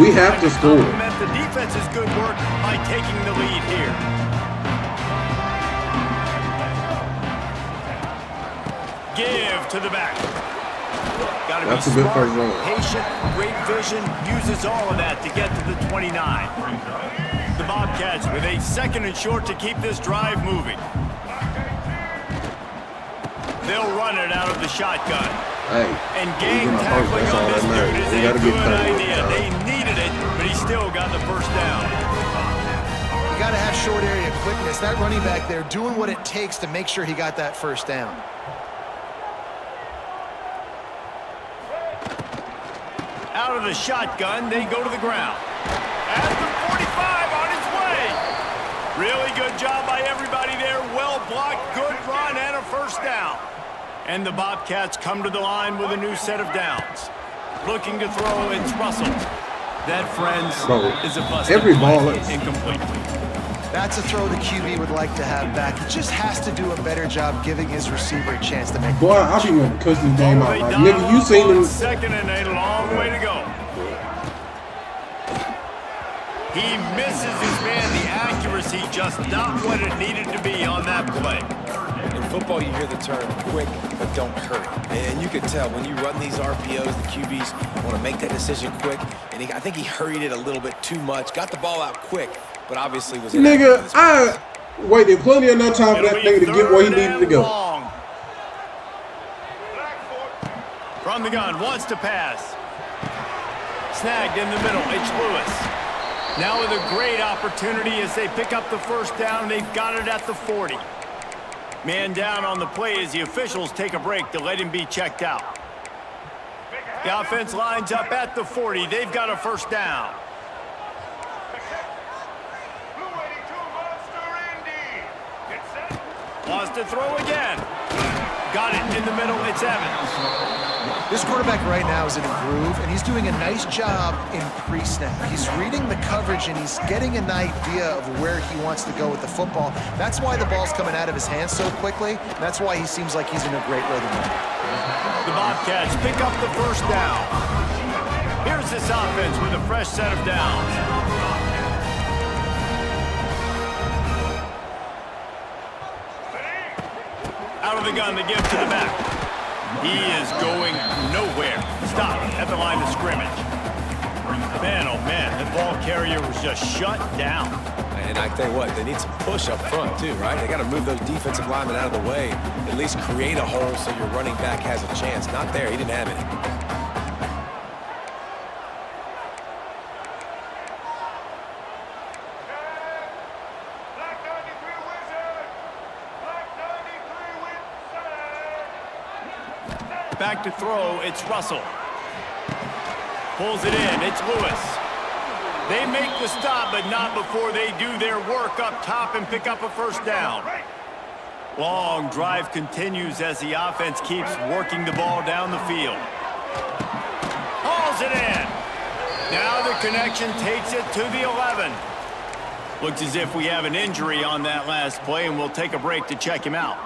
We have to score. The defense's good work by taking the lead here. Give to the back. Got to be That's a good smart, first run. patient, great vision, uses all of that to get to the 29. The Bobcats with a 2nd and short to keep this drive moving. They'll run it out of the shotgun. Hey, And we gang getting our tackling first. That's all on this that dude matters. is We a gotta get good cut. idea. They needed it, but he still got the first down. You got to have short area quickness. That running back there doing what it takes to make sure he got that first down. Out of the shotgun, they go to the ground. At the 45 on his way. Really good job by everybody there. Well blocked, good run, and a first down. And the Bobcats come to the line with a new set of downs. Looking to throw, it's Russell. That, friends, Bro, is a bust. every ball is- incomplete. That's a throw the QB would like to have back. He just has to do a better job giving his receiver a chance to make. Boy, I be gonna cuss this game out. They Like, dial nigga, you up seen on him? 2nd and a long way to go. He misses his man. The accuracy just not what it needed to be on that play. In football, you hear the term quick, but don't hurry. And you can tell when you run these RPOs, the QBs want to make that decision quick. And I think he hurried it a little bit too much. Got the ball out quick, but obviously was inaccurate in Nigga, his I waited plenty enough time for It'll that be nigga to get where he third needed to and go. long. From the gun, wants to pass. Snagged in the middle, it's Lewis. Now with a great opportunity as they pick up the first down. They've got it at the 40. Man down on the play as the officials take a break to let him be checked out. The offense lines up at the 40. They've got a first down. Wants to throw again. Got it in the middle. It's Evans. This quarterback right now is in a groove, and he's doing a nice job in pre-snap. He's reading the coverage, and he's getting an idea of where he wants to go with the football. That's why the ball's coming out of his hands so quickly. And that's why he seems like he's in a great rhythm. The Bobcats pick up the first down. Here's this offense with a fresh set of downs. Out of the gun, they give to the back. He is going nowhere. Stop at the line of scrimmage. Man, oh man, the ball carrier was just shut down. And I tell you what, they need some push up front too, right? They got to move those defensive linemen out of the way. At least create a hole so your running back has a chance. Not there. He didn't have any. Back to throw, it's Russell. Pulls it in, it's Lewis. They make the stop, but not before they do their work up top and pick up a first down. Long drive continues as the offense keeps working the ball down the field. Hauls it in. Now the connection takes it to the 11. Looks as if we have an injury on that last play, and we'll take a break to check him out.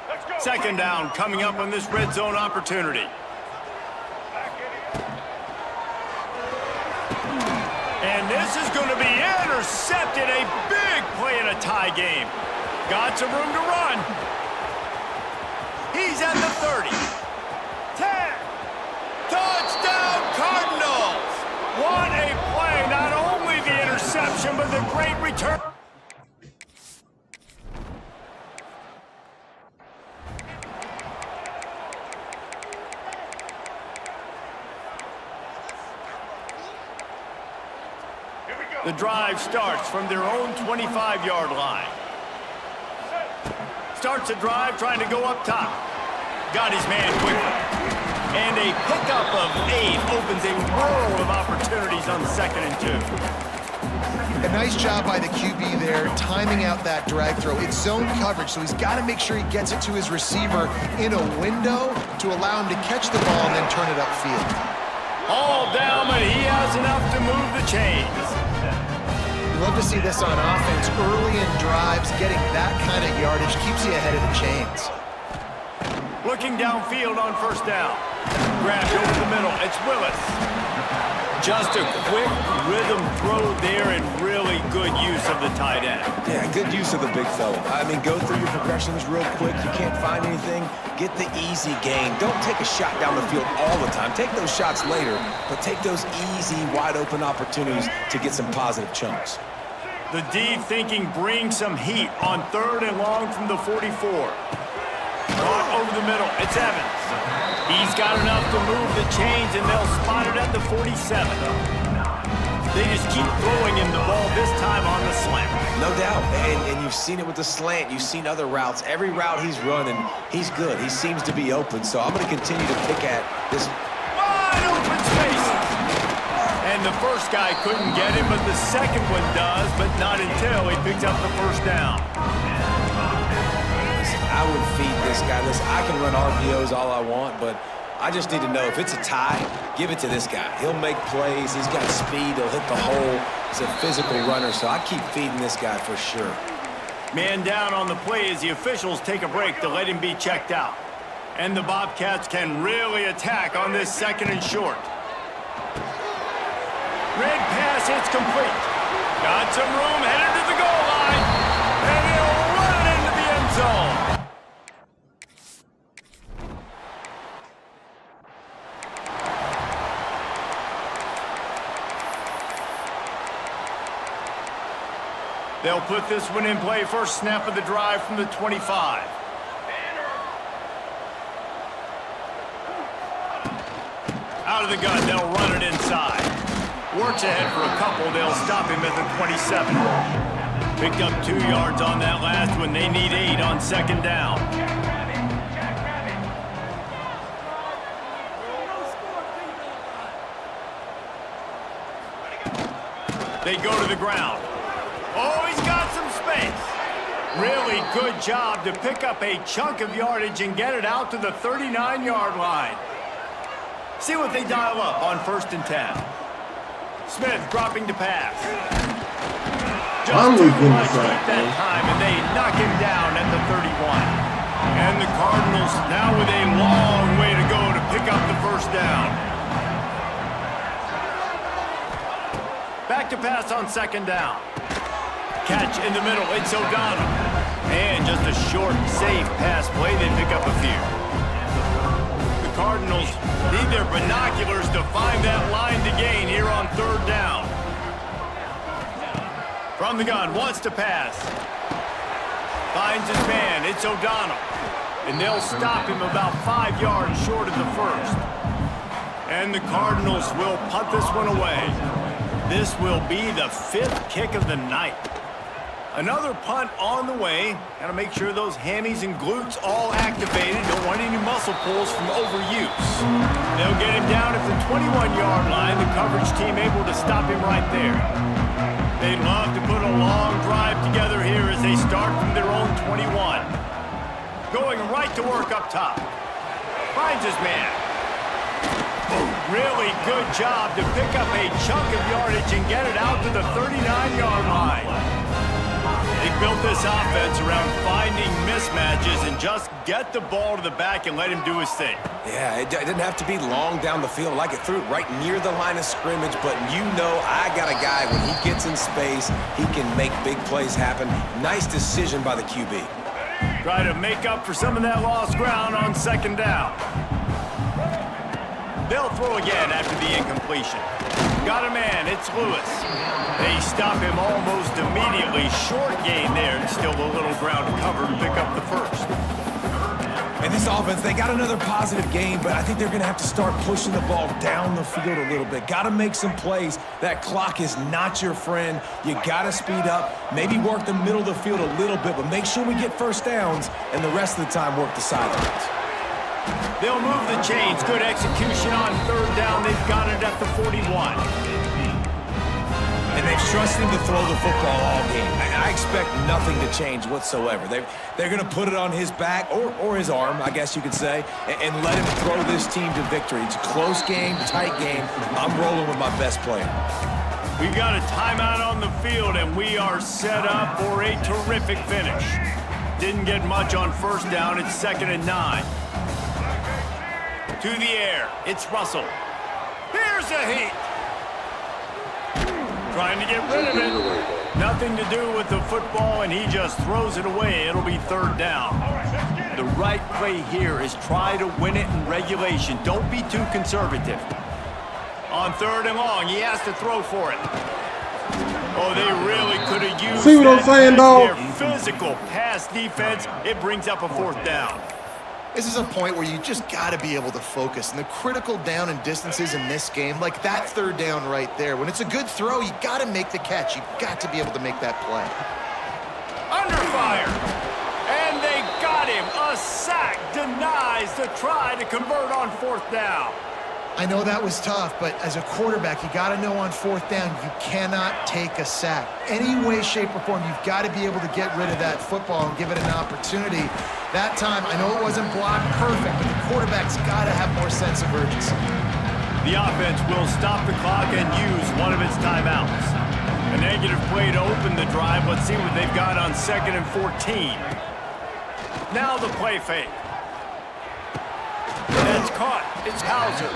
Let's go. Second down coming up on this red zone opportunity. And this is going to be intercepted. A big play in a tie game. Got some room to run. He's at the 30. 10. Touchdown Cardinals. What a play. Not only the interception, but the great return. The drive starts from their own 25-yard line. Starts the drive trying to go up top. Got his man quickly. And a pickup of 8 opens a world of opportunities on 2nd and 2. A nice job by the QB there, timing out that drag throw. It's zone coverage, so he's got to make sure he gets it to his receiver in a window to allow him to catch the ball and then turn it upfield. All down, but he has enough to move the chains. Love to see this on offense. Early in drives, getting that kind of yardage keeps you ahead of the chains. Looking downfield on 1st down. Grabbed over the middle. It's Willis. Just a quick rhythm throw there and really good use of the tight end. Yeah, good use of the big fella. I mean, go through your progressions real quick. You can't find anything. Get the easy gain. Don't take a shot down the field all the time. Take those shots later, but take those easy, wide-open opportunities to get some positive chunks. The D thinking bring some heat on 3rd and long from the 44. Caught over the middle. It's Evans. He's got enough to move the chains, and they'll spot it at the 47. They just keep throwing him the ball, this time on the slant. No doubt, and you've seen it with the slant. You've seen other routes. Every route he's running, he's good. He seems to be open, so I'm going to continue to pick at this. Wide open spaces. And the first guy couldn't get him, but the second one does, but not until he picks up the 1st down. I would feed this guy. Listen, I can run RPOs all I want, but I just need to know if it's a tie, give it to this guy. He'll make plays. He's got speed. He'll hit the hole. He's a physical runner, so I keep feeding this guy for sure. Man down on the play as the officials take a break to let him be checked out. And the Bobcats can really attack on this 2nd and short. Red pass hits complete. Got some room, headed to the goal line. And he'll run it into the end zone. They'll put this one in play. First snap of the drive from the 25. Out of the gun, they'll run it inside. Works ahead for a couple. They'll stop him at the 27. Picked up 2 yards on that last one. They need 8 on 2nd down. They go to the ground. Oh, he's got some space. Really good job to pick up a chunk of yardage and get it out to the 39-yard line. See what they dial up on 1st and 10. Smith dropping to pass. Just too much heat that time, and they knock him down at the 31. And the Cardinals now with a long way to go to pick up the 1st down. Back to pass on 2nd down. Catch in the middle, it's O'Donnell. And just a short, safe pass play, they pick up a few. The Cardinals need their binoculars to find that line to gain here on 3rd down. From the gun, wants to pass. Finds his man, it's O'Donnell. And they'll stop him about 5 yards short of the 1st. And the Cardinals will punt this one away. This will be the 5th kick of the night. Another punt on the way. Got to make sure those hammies and glutes all activated. Don't want any muscle pulls from overuse. They'll get him down at the 21-yard line. The coverage team able to stop him right there. They'd love to put a long drive together here as they start from their own 21. Going right to work up top. Finds his man. Really good job to pick up a chunk of yardage and get it out to the 39-yard line. They built this offense around finding mismatches and just get the ball to the back and let him do his thing. Yeah, it didn't have to be long down the field. Like it threw it right near the line of scrimmage, but you know I got a guy, when he gets in space, he can make big plays happen. Nice decision by the QB. Try to make up for some of that lost ground on second down. They'll throw again after the incompletion. Got a man, it's Lewis. They stop him almost immediately. Short gain there, and still a little ground to cover to pick up the first. And this offense, they got another positive gain, but I think they're going to have to start pushing the ball down the field a little bit. Got to make some plays. That clock is not your friend. You got to speed up, maybe work the middle of the field a little bit, but make sure we get first downs, and the rest of the time work the sidelines. They'll move the chains. Good execution on third down. They've got it at the 41. And they've trusted him to throw the football all game. I expect nothing to change whatsoever. They're going to put it on his back, or his arm, I guess you could say, and let him throw this team to victory. It's a close game, tight game. I'm rolling with my best player. We've got a timeout on the field, and we are set up for a terrific finish. Didn't get much on first down. It's 2nd and 9. To the air, it's Russell. Here's a heat. Trying to get rid of it. Nothing to do with the football, and he just throws it away. It'll be third down. The right play here is try to win it in regulation. Don't be too conservative. On 3rd and long, he has to throw for it. Oh, they really could have used See what I'm saying, dog? their physical pass defense. It brings up a 4th down. This is a point where you just got to be able to focus. And the critical down and distances in this game, like that 3rd down right there, when it's a good throw, you got to make the catch. You've got to be able to make that play. Under fire. And they got him. A sack denies the try to convert on 4th down. I know that was tough, but as a quarterback, you got to know on 4th down, you cannot take a sack. Any way, shape, or form, you've got to be able to get rid of that football and give it an opportunity. That time, I know it wasn't blocked perfect, but the quarterback's got to have more sense of urgency. The offense will stop the clock and use one of its timeouts. A negative play to open the drive. Let's see what they've got on 2nd and 14. Now the play fake. That's caught. It's Hauser.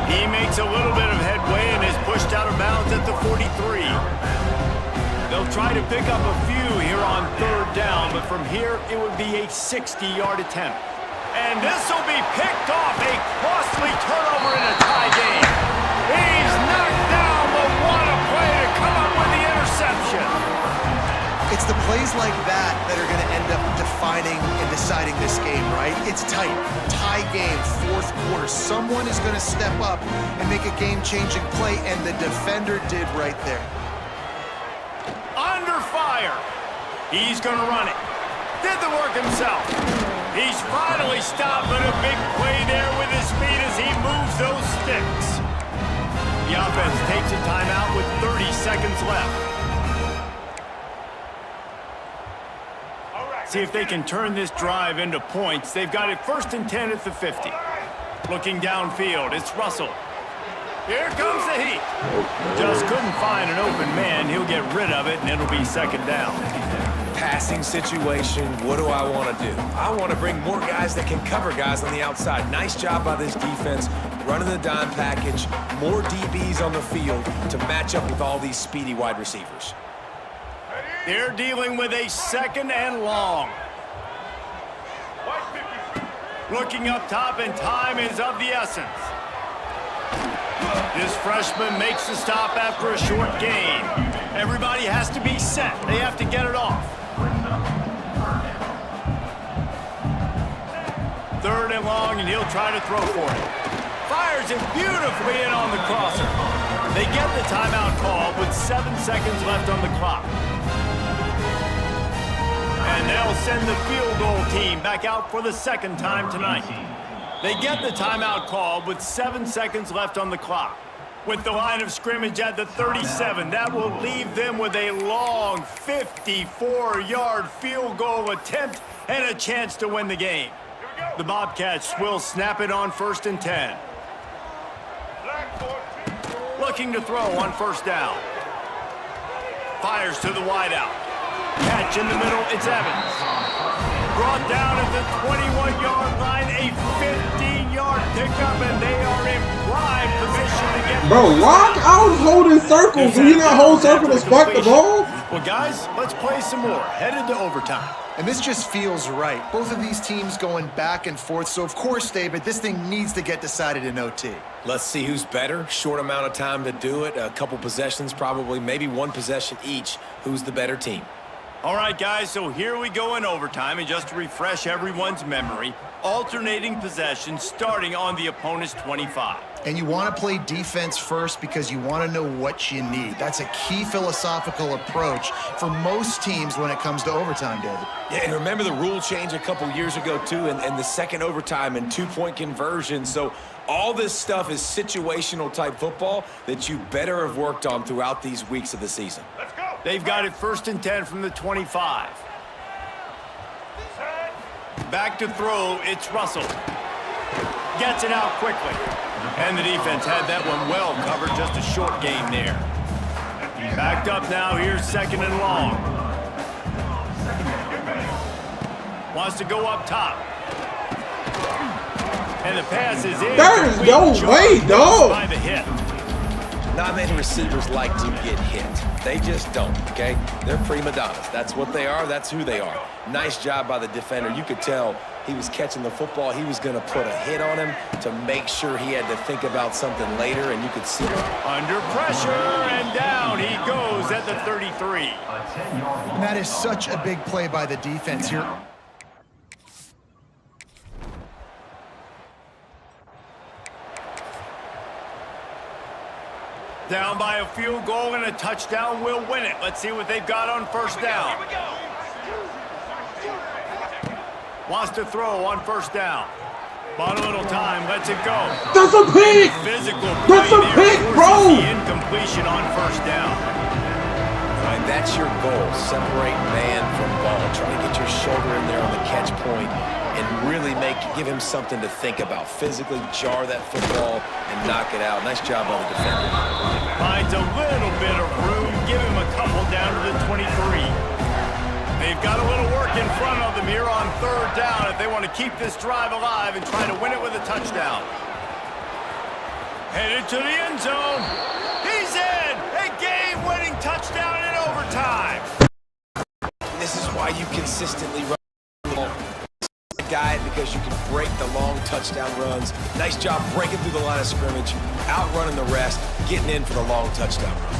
He makes a little bit of headway and is pushed out of bounds at the 43. They'll try to pick up a few here on 3rd down, but from here it would be a 60-yard attempt. And this will be picked off. A costly turnover in a tie game. He's knocked down, but what a play to come up with the interception. It's the plays like that that are going to end up defining and deciding this game, right? It's tight. Tie game, 4th quarter. Someone is going to step up and make a game-changing play, and the defender did right there. Under fire. He's going to run it. Did the work himself. He's finally stopped, but a big play there with his feet as he moves those sticks. The offense takes a timeout with 30 seconds left. See if they can turn this drive into points. They've got it 1st and 10 at the 50. Looking downfield, it's Russell. Here comes the heat. Just couldn't find an open man. He'll get rid of it, and it'll be 2nd down. Passing situation, what do I want to do? I want to bring more guys that can cover guys on the outside. Nice job by this defense, running the dime package, more DBs on the field to match up with all these speedy wide receivers. They're dealing with a 2nd and long. Looking up top, and time is of the essence. This freshman makes the stop after a short gain. Everybody has to be set. They have to get it off. 3rd and long, and he'll try to throw for it. Fires it beautifully in on the crosser. They get the timeout call with 7 seconds left on the clock. And they'll send the field goal team back out for the 2nd time tonight. They get the timeout call with 7 seconds left on the clock. With the line of scrimmage at the 37, that will leave them with a long 54-yard field goal attempt and a chance to win the game. The Bobcats will snap it on 1st and 10. Looking to throw on 1st down. Fires to the wideout. Catch pitch in the middle. It's Evans. Brought down at the 21-yard line. A 15-yard pickup, and they are in prime position to get... Bro, lock out holding circles. Do you not hold circle to spike the ball? Well, guys, let's play some more. Headed to overtime. And this just feels right. Both of these teams going back and forth. So, of course, David, this thing needs to get decided in OT. Let's see who's better. Short amount of time to do it. A couple possessions, probably, maybe one possession each. Who's the better team? All right, guys, so here we go in overtime. And just to refresh everyone's memory, alternating possessions starting on the opponent's 25. And you want to play defense first because you want to know what you need. That's a key philosophical approach for most teams when it comes to overtime, David. Yeah, and remember the rule change a couple years ago, too, and the second overtime and two-point conversion. So all this stuff is situational-type football that you better have worked on throughout these weeks of the season. Let's go. They've got it 1st and 10 from the 25. Back to throw, it's Russell. Gets it out quickly. And the defense had that one well covered, just a short gain there. Backed up now, here's 2nd and long. Wants to go up top. And the pass is in. There's no way, dog. By the hit. Not many receivers like to get hit. They just don't, okay? They're prima donnas. That's what they are. That's who they are. Nice job by the defender. You could tell he was catching the football. He was going to put a hit on him to make sure he had to think about something later, and you could see it. Under pressure, and down he goes at the 33. And that is such a big play by the defense here. Down by a field goal and a touchdown will win it. Let's see what they've got on 1st down. Wants to throw on 1st down. Bought a little time, lets it go. That's a pick! Physical That's a pick, bro! The incompletion on 1st down. Right, that's your goal. Separate man from ball. Try to get your shoulder in there on the catch point and really give him something to think about. Physically jar that football and knock it out. Nice job by the defender. Finds a little bit of room. Give him a couple down to the 23. They've got a little work in front of them here on 3rd down if they want to keep this drive alive and try to win it with a touchdown. Headed to the end zone. He's in! A game-winning touchdown in overtime. This is why you consistently run the ball. Guy, because you can break the long touchdown runs. Nice job breaking through the line of scrimmage, outrunning the rest, getting in for the long touchdown run.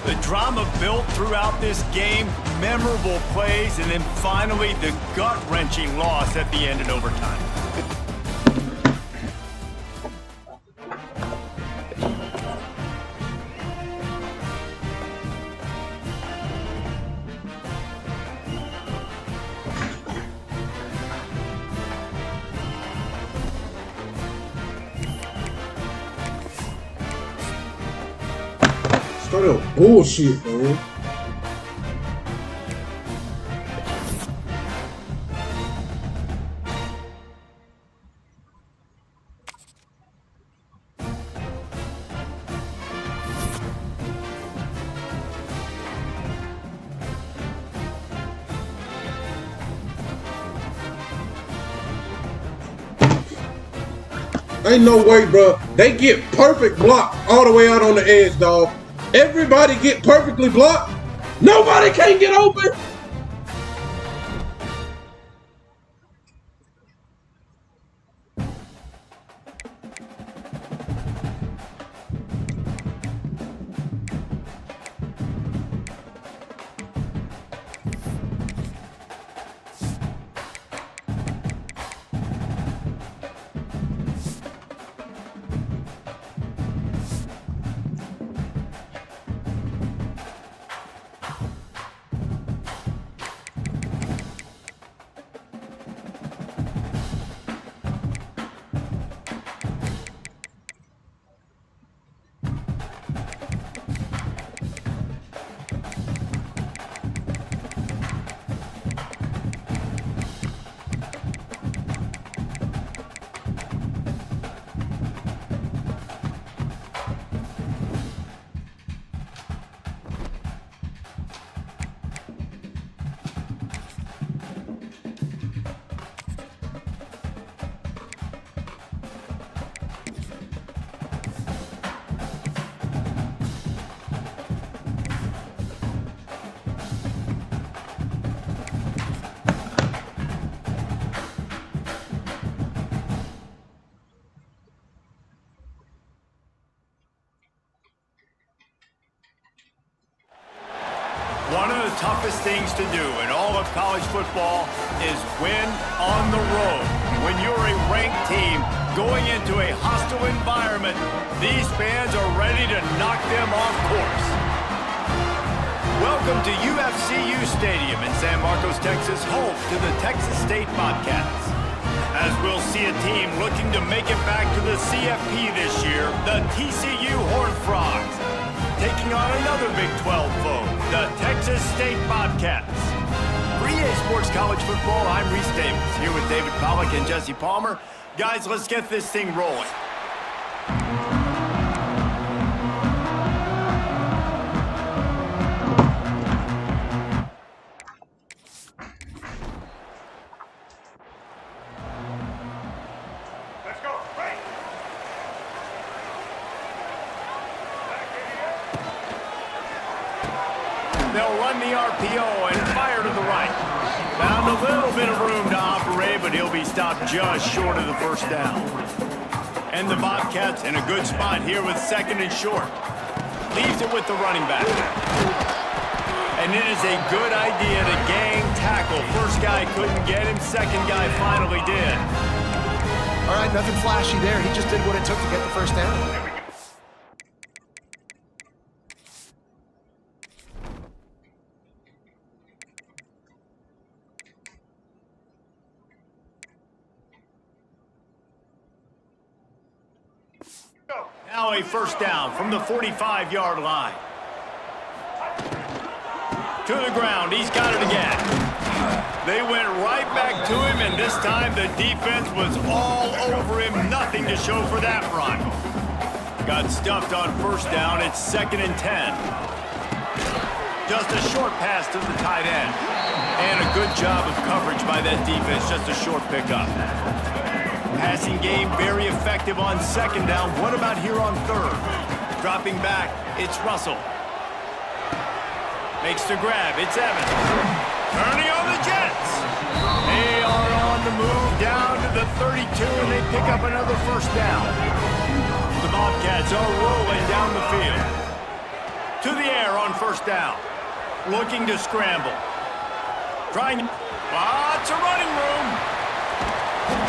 The drama built throughout this game, memorable plays, and then finally the gut-wrenching loss at the end in overtime. Straight up bullshit, bro. Ain't no way, bro. They get perfect block all the way out on the edge, dog. Everybody get perfectly blocked. Nobody can get open. toughest things to do in all of college football is win on the road. When you're a ranked team going into a hostile environment, these fans are ready to knock them off course. Welcome to UFCU Stadium in San Marcos, Texas, home to the Texas State Bobcats. As we'll see a team looking to make it back to the CFP this year, the TCU Horned Frogs, taking on another Big 12 foe, the Texas State Bobcats. For EA Sports College Football, I'm Reese Davis, here with David Pollack and Jesse Palmer. Guys, let's get this thing rolling. They'll run the RPO and fire to the right. Found a little bit of room to operate, but he'll be stopped just short of the first down. And the Bobcats in a good spot here with second and short. Leaves it with the running back. And it is a good idea to gang tackle. First guy couldn't get him, second guy finally did. All right, nothing flashy there. He just did what it took to get the first down. Now a first down from the 45-yard line. To the ground, he's got it again. They went right back to him, and this time the defense was all over him. Nothing to show for that run. Got stuffed on first down. It's 2nd and 10. Just a short pass to the tight end. And a good job of coverage by that defense. Just a short pickup. Passing game very effective on second down. What about here on third? Dropping back, it's Russell. Makes the grab, it's Evans. Turning on the Jets. They are on the move down to the 32, and they pick up another first down. The Bobcats are rolling down the field. To the air on first down. Looking to scramble. Trying, lots of running room.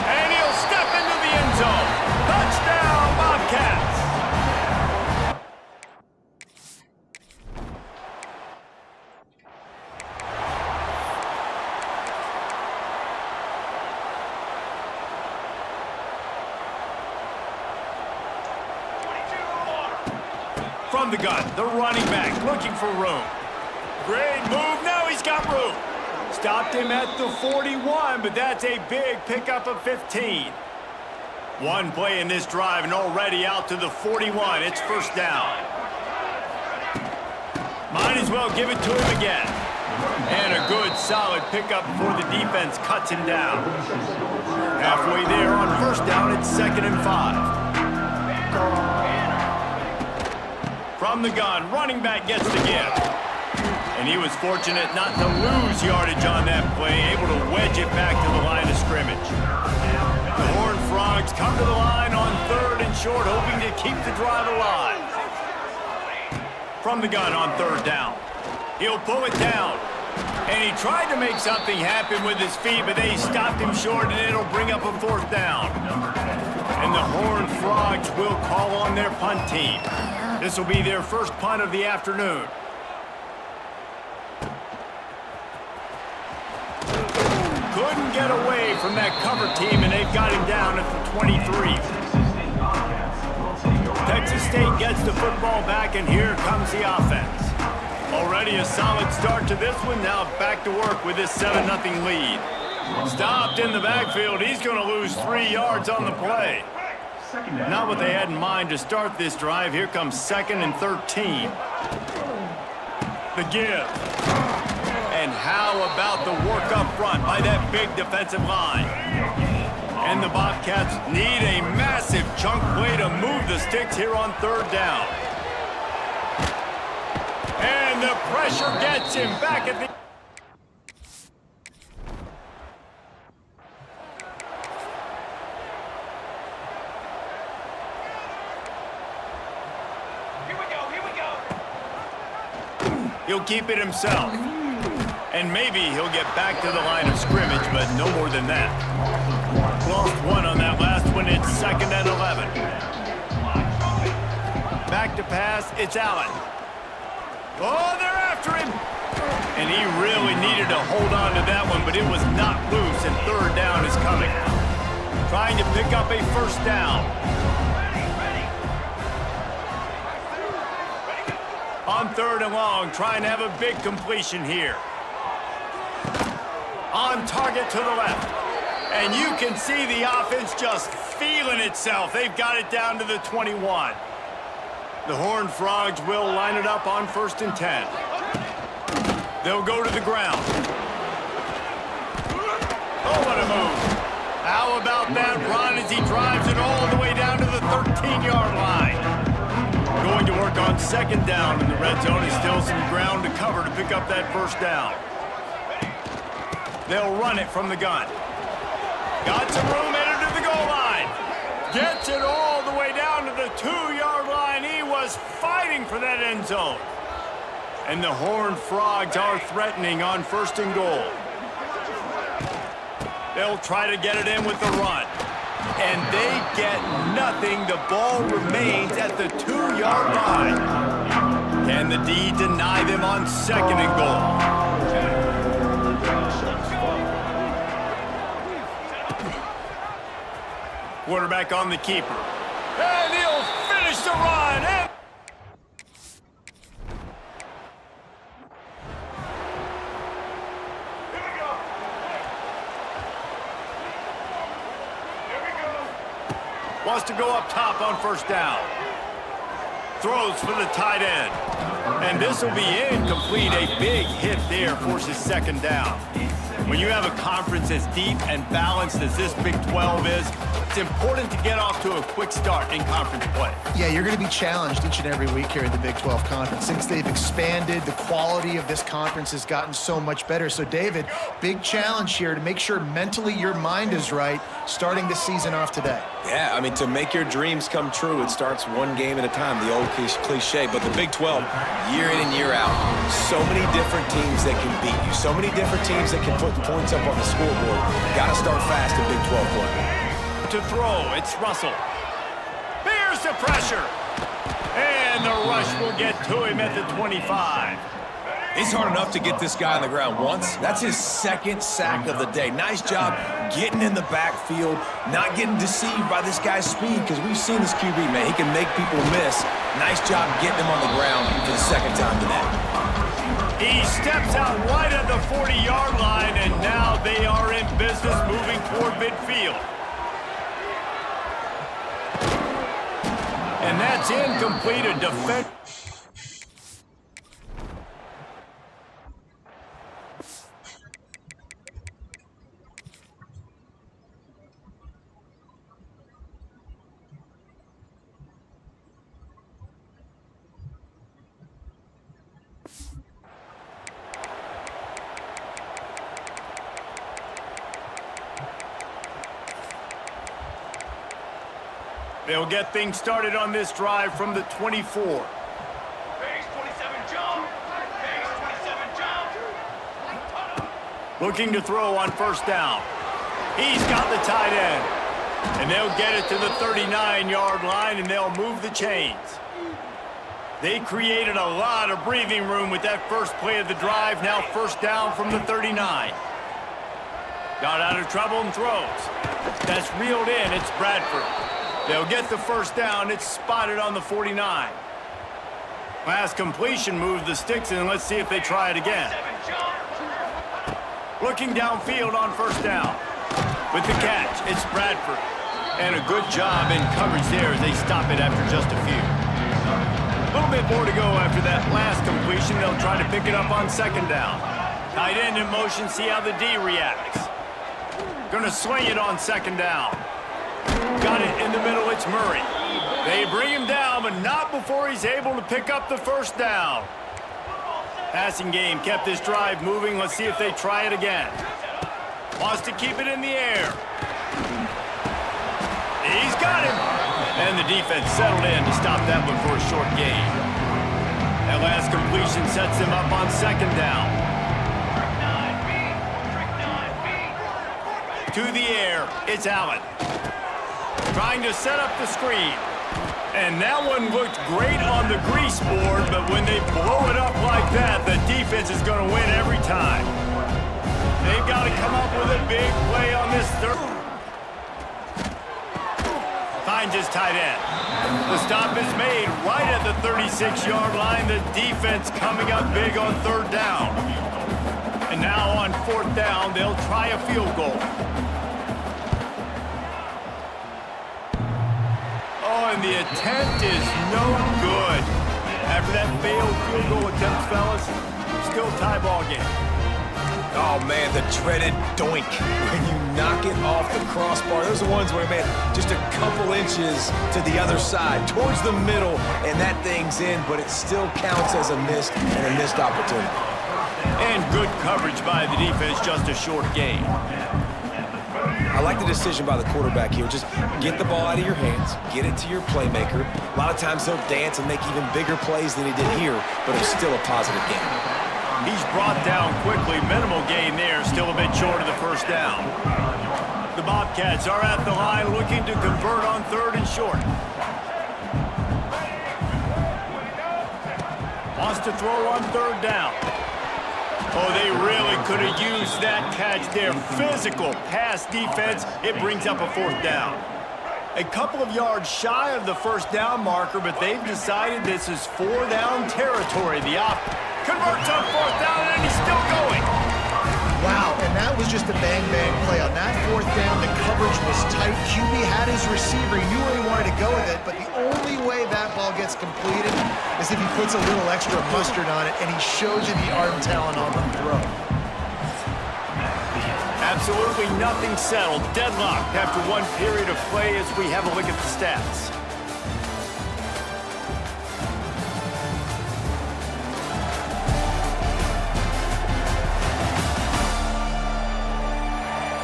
And he'll step into the end zone. Touchdown, Bobcats. From the gun, the running back looking for room. Great move. Now he's got room. Stopped him at the 41, but that's a big pickup of 15. One play in this drive and already out to the 41. It's first down. Might as well give it to him again. And a good, solid pickup before the defense cuts him down. Halfway there on first down, it's 2nd and 5. From the gun, running back gets the gift. And he was fortunate not to lose yardage on that play, able to wedge it back to the line of scrimmage. The Horned Frogs come to the line on 3rd and short, hoping to keep the drive alive. From the gun on 3rd down. He'll pull it down. And he tried to make something happen with his feet, but they stopped him short, and it'll bring up a 4th down. And the Horned Frogs will call on their punt team. This will be their first punt of the afternoon. Couldn't get away from that cover team, and they've got him down at the 23. Texas State gets the football back, and here comes the offense. Already a solid start to this one. Now back to work with this 7-0 lead. Stopped in the backfield. He's going to lose 3 yards on the play. Not what they had in mind to start this drive. Here comes 2nd and 13. The give. And how about the work up front by that big defensive line? And the Bobcats need a massive chunk play to move the sticks here on 3rd down. And the pressure gets him back at the... He'll keep it himself. And maybe he'll get back to the line of scrimmage, but no more than that. Lost one on that last one. It's 2nd and 11. Back to pass. It's Allen. Oh, they're after him. And he really needed to hold on to that one, but it was not loose, and 3rd down is coming. Trying to pick up a 1st down. On 3rd and long, trying to have a big completion here. On target to the left. And you can see the offense just feeling itself. They've got it down to the 21. The Horned Frogs will line it up on 1st and 10. They'll go to the ground. Oh, what a move. How about that run as he drives it all the way down to the 13-yard line. Going to work on 2nd down in the red zone. Is still some ground to cover to pick up that 1st down. They'll run it from the gun. Got some room, headed to the goal line. Gets it all the way down to the 2-yard line. He was fighting for that end zone. And the Horned Frogs are threatening on 1st and goal. They'll try to get it in with the run. And they get nothing. The ball remains at the 2-yard line. Can the D deny them on 2nd and goal? Quarterback on the keeper. And he'll finish the run. And wants to go up top on 1st down. Throws for the tight end. And this will be incomplete. A big hit there forces 2nd down. When you have a conference as deep and balanced as this Big 12 is, it's important to get off to a quick start in conference play. Yeah, you're going to be challenged each and every week here in the Big 12 Conference. Since they've expanded, the quality of this conference has gotten so much better. So, David, big challenge here to make sure mentally your mind is right starting the season off today. Yeah, I mean, to make your dreams come true, it starts one game at a time, the old cliche. But the Big 12, year in and year out, so many different teams that can beat you, so many different teams that can put points up on the scoreboard. Got to start fast in Big 12 play. To throw, it's Russell. There's the pressure. And the rush will get to him at the 25. It's hard enough to get this guy on the ground once. That's his 2nd sack of the day. Nice job getting in the backfield, not getting deceived by this guy's speed, because we've seen this QB, man. He can make people miss. Nice job getting him on the ground for the 2nd time today. He steps out right at the 40-yard line, and now they are in business moving toward midfield. And that's incomplete. A defense. They'll get things started on this drive from the 24. Base 27 jump. Base 27 jump. Looking to throw on 1st down. He's got the tight end. And they'll get it to the 39-yard line, and they'll move the chains. They created a lot of breathing room with that first play of the drive. Now 1st down from the 39. Got out of trouble and throws. That's reeled in. It's Bradford. They'll get the 1st down. It's spotted on the 49. Last completion moved the sticks, and let's see if they try it again. Looking downfield on 1st down. With the catch, it's Bradford. And a good job in coverage there as they stop it after just a few. A little bit more to go after that last completion. They'll try to pick it up on 2nd down. Tight end in motion, see how the D reacts. Gonna swing it on 2nd down. Got it in the middle, it's Murray. They bring him down, but not before he's able to pick up the 1st down. Passing game kept this drive moving. Let's see if they try it again. Wants to keep it in the air. He's got him. And the defense settled in to stop that one for a short gain. That last completion sets him up on 2nd down. To the air, it's Allen. Trying to set up the screen. And that one looked great on the grease board, but when they blow it up like that, the defense is going to win every time. They've got to come up with a big play on this third. Finds his tight end. The stop is made right at the 36-yard line. The defense coming up big on third down. And now on fourth down, they'll try a field goal. Oh, and the attempt is no good. After that failed field goal attempt, fellas, still tie ball game. Oh, man, the dreaded doink. When you knock it off the crossbar, those are the ones where, man, just a couple inches to the other side, towards the middle, and that thing's in, but it still counts as a missed opportunity. And good coverage by the defense, just a short gain. I like the decision by the quarterback here. Just get the ball out of your hands, get it to your playmaker. A lot of times he'll dance and make even bigger plays than he did here, but it's still a positive game. He's brought down quickly. Minimal gain there, still a bit short of the first down. The Bobcats are at the line looking to convert on third and short. Wants to throw on third down. Oh, they really could have used that catch there. Physical pass defense. It brings up a fourth down. A couple of yards shy of the first down marker, but they've decided this is four-down territory. The op converts on fourth down, and he's still going. Wow, and that was just a bang-bang play. On that fourth down, the coverage was tight. QB had his receiver. He knew where he wanted to go with it, but the only way that ball gets completed is if he puts a little extra mustard on it, and he shows you the arm talent on the throw. Absolutely nothing settled. Deadlocked after one period of play as we have a look at the stats.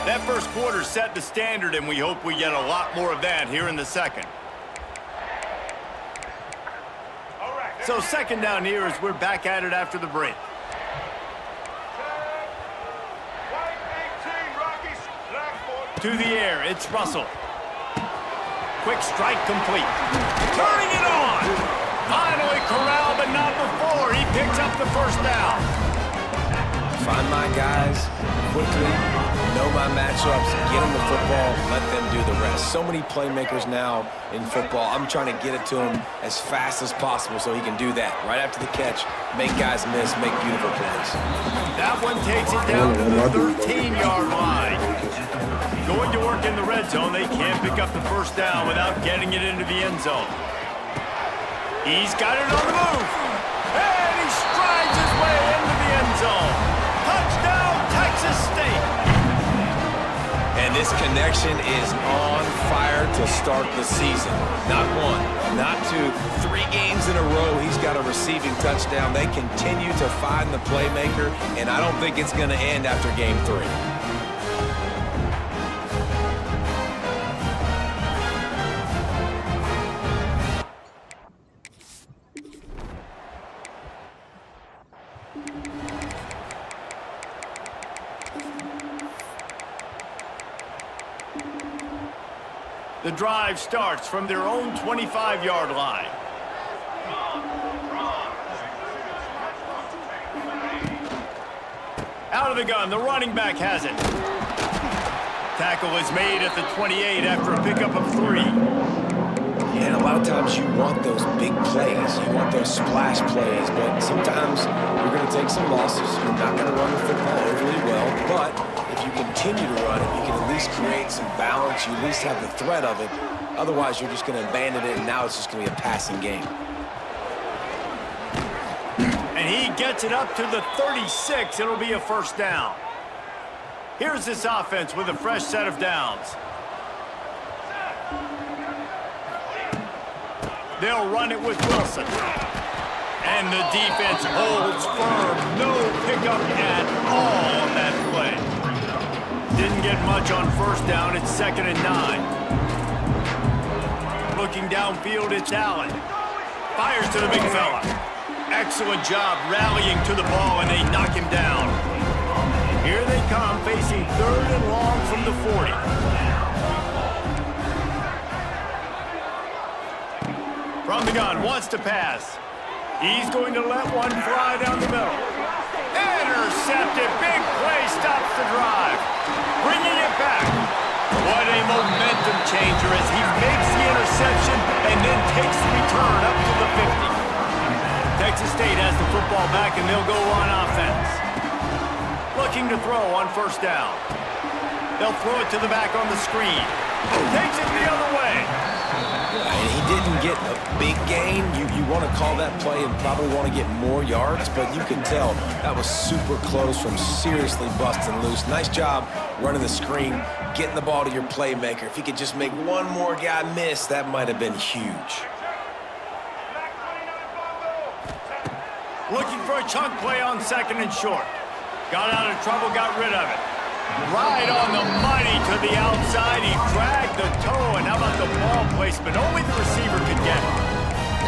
That first quarter set the standard, and we hope we get a lot more of that here in the second. So second down here as we're back at it after the break. To the air, it's Russell. Quick strike complete. Turning it on! Finally corralled, but not before. He picks up the first down. Find my guys quickly, know my matchups, get them the football, let them do the rest. So many playmakers now in football. I'm trying to get it to him as fast as possible so he can do that. Right after the catch, make guys miss, make beautiful plays. That one takes it down to the 13-yard line. Going to work in the red zone, they can't pick up the first down without getting it into the end zone. He's got it on the move. And he strides his way into the end zone. Touchdown, Texas State. And this connection is on fire to start the season. Not one, not two, 3 games in a row he's got a receiving touchdown. They continue to find the playmaker, and I don't think it's going to end after game 3. The drive starts from their own 25-yard line. Out of the gun, the running back has it. Tackle is made at the 28 after a pickup of 3. And a lot of times you want those big plays, you want those splash plays, but sometimes you're going to take some losses. You're not going to run the football overly well, but if you continue to run it, you can at least create some balance. You at least have the threat of it. Otherwise, you're just going to abandon it, and now it's just going to be a passing game. And he gets it up to the 36. It'll be a first down. Here's this offense with a fresh set of downs. They'll run it with Wilson. And the defense holds firm. No pickup at all on that play. Didn't get much on first down. It's 2nd and 9. Looking downfield, it's Allen. Fires to the big fella. Excellent job rallying to the ball, and they knock him down. Here they they come, facing 3rd and long from the 40. From the gun, wants to pass. He's going to let one fly down the middle. Intercepted. Big play stops the drive. Bringing it back. What a momentum changer as he makes the interception and then takes the return up to the 50. Texas State has the football back and they'll go on offense. Looking to throw on 1st down. They'll throw it to the back on the screen. Takes it the other way. And he didn't get a big gain. You want to call that play and probably want to get more yards, but you can tell that was super close from seriously busting loose. Nice job running the screen, getting the ball to your playmaker. If he could just make one more guy miss, that might have been huge. Looking for a chunk play on 2nd and short. Got out of trouble, got rid of it. Right on the money to the outside. He dragged the toe, and how about the ball placement? Only the receiver could get it.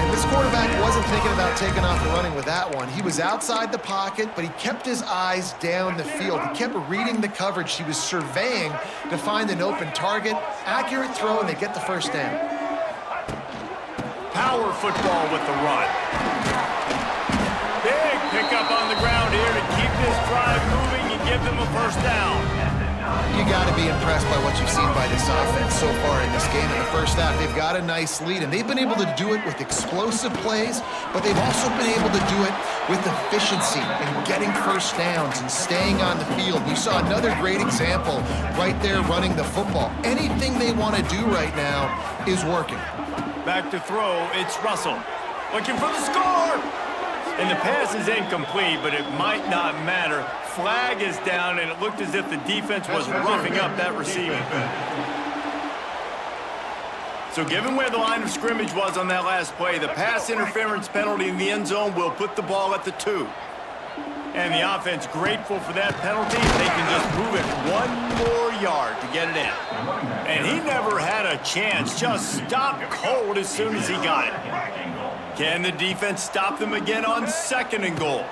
And this quarterback wasn't thinking about taking off and running with that one. He was outside the pocket, but he kept his eyes down the field. He kept reading the coverage. He was surveying to find an open target. Accurate throw, and they get the 1st down. Power football with the run. Big pickup on the ground here to keep this drive moving and give them a 1st down. You got to be impressed by what you've seen by this offense so far in this game. In the 1st half, they've got a nice lead, and they've been able to do it with explosive plays, but they've also been able to do it with efficiency and getting 1st downs and staying on the field. You saw another great example right there running the football. Anything they want to do right now is working. Back to throw, it's Russell. Looking for the score! And the pass is incomplete, but it might not matter. Flag is down, and it looked as if the defense was roughing up that receiver. So given where the line of scrimmage was on that last play, the pass interference penalty in the end zone will put the ball at the 2. And the offense grateful for that penalty. They can just move it 1 more yard to get it in. And he never had a chance. Just stopped cold as soon as he got it. Can the defense stop them again on 2nd and goal?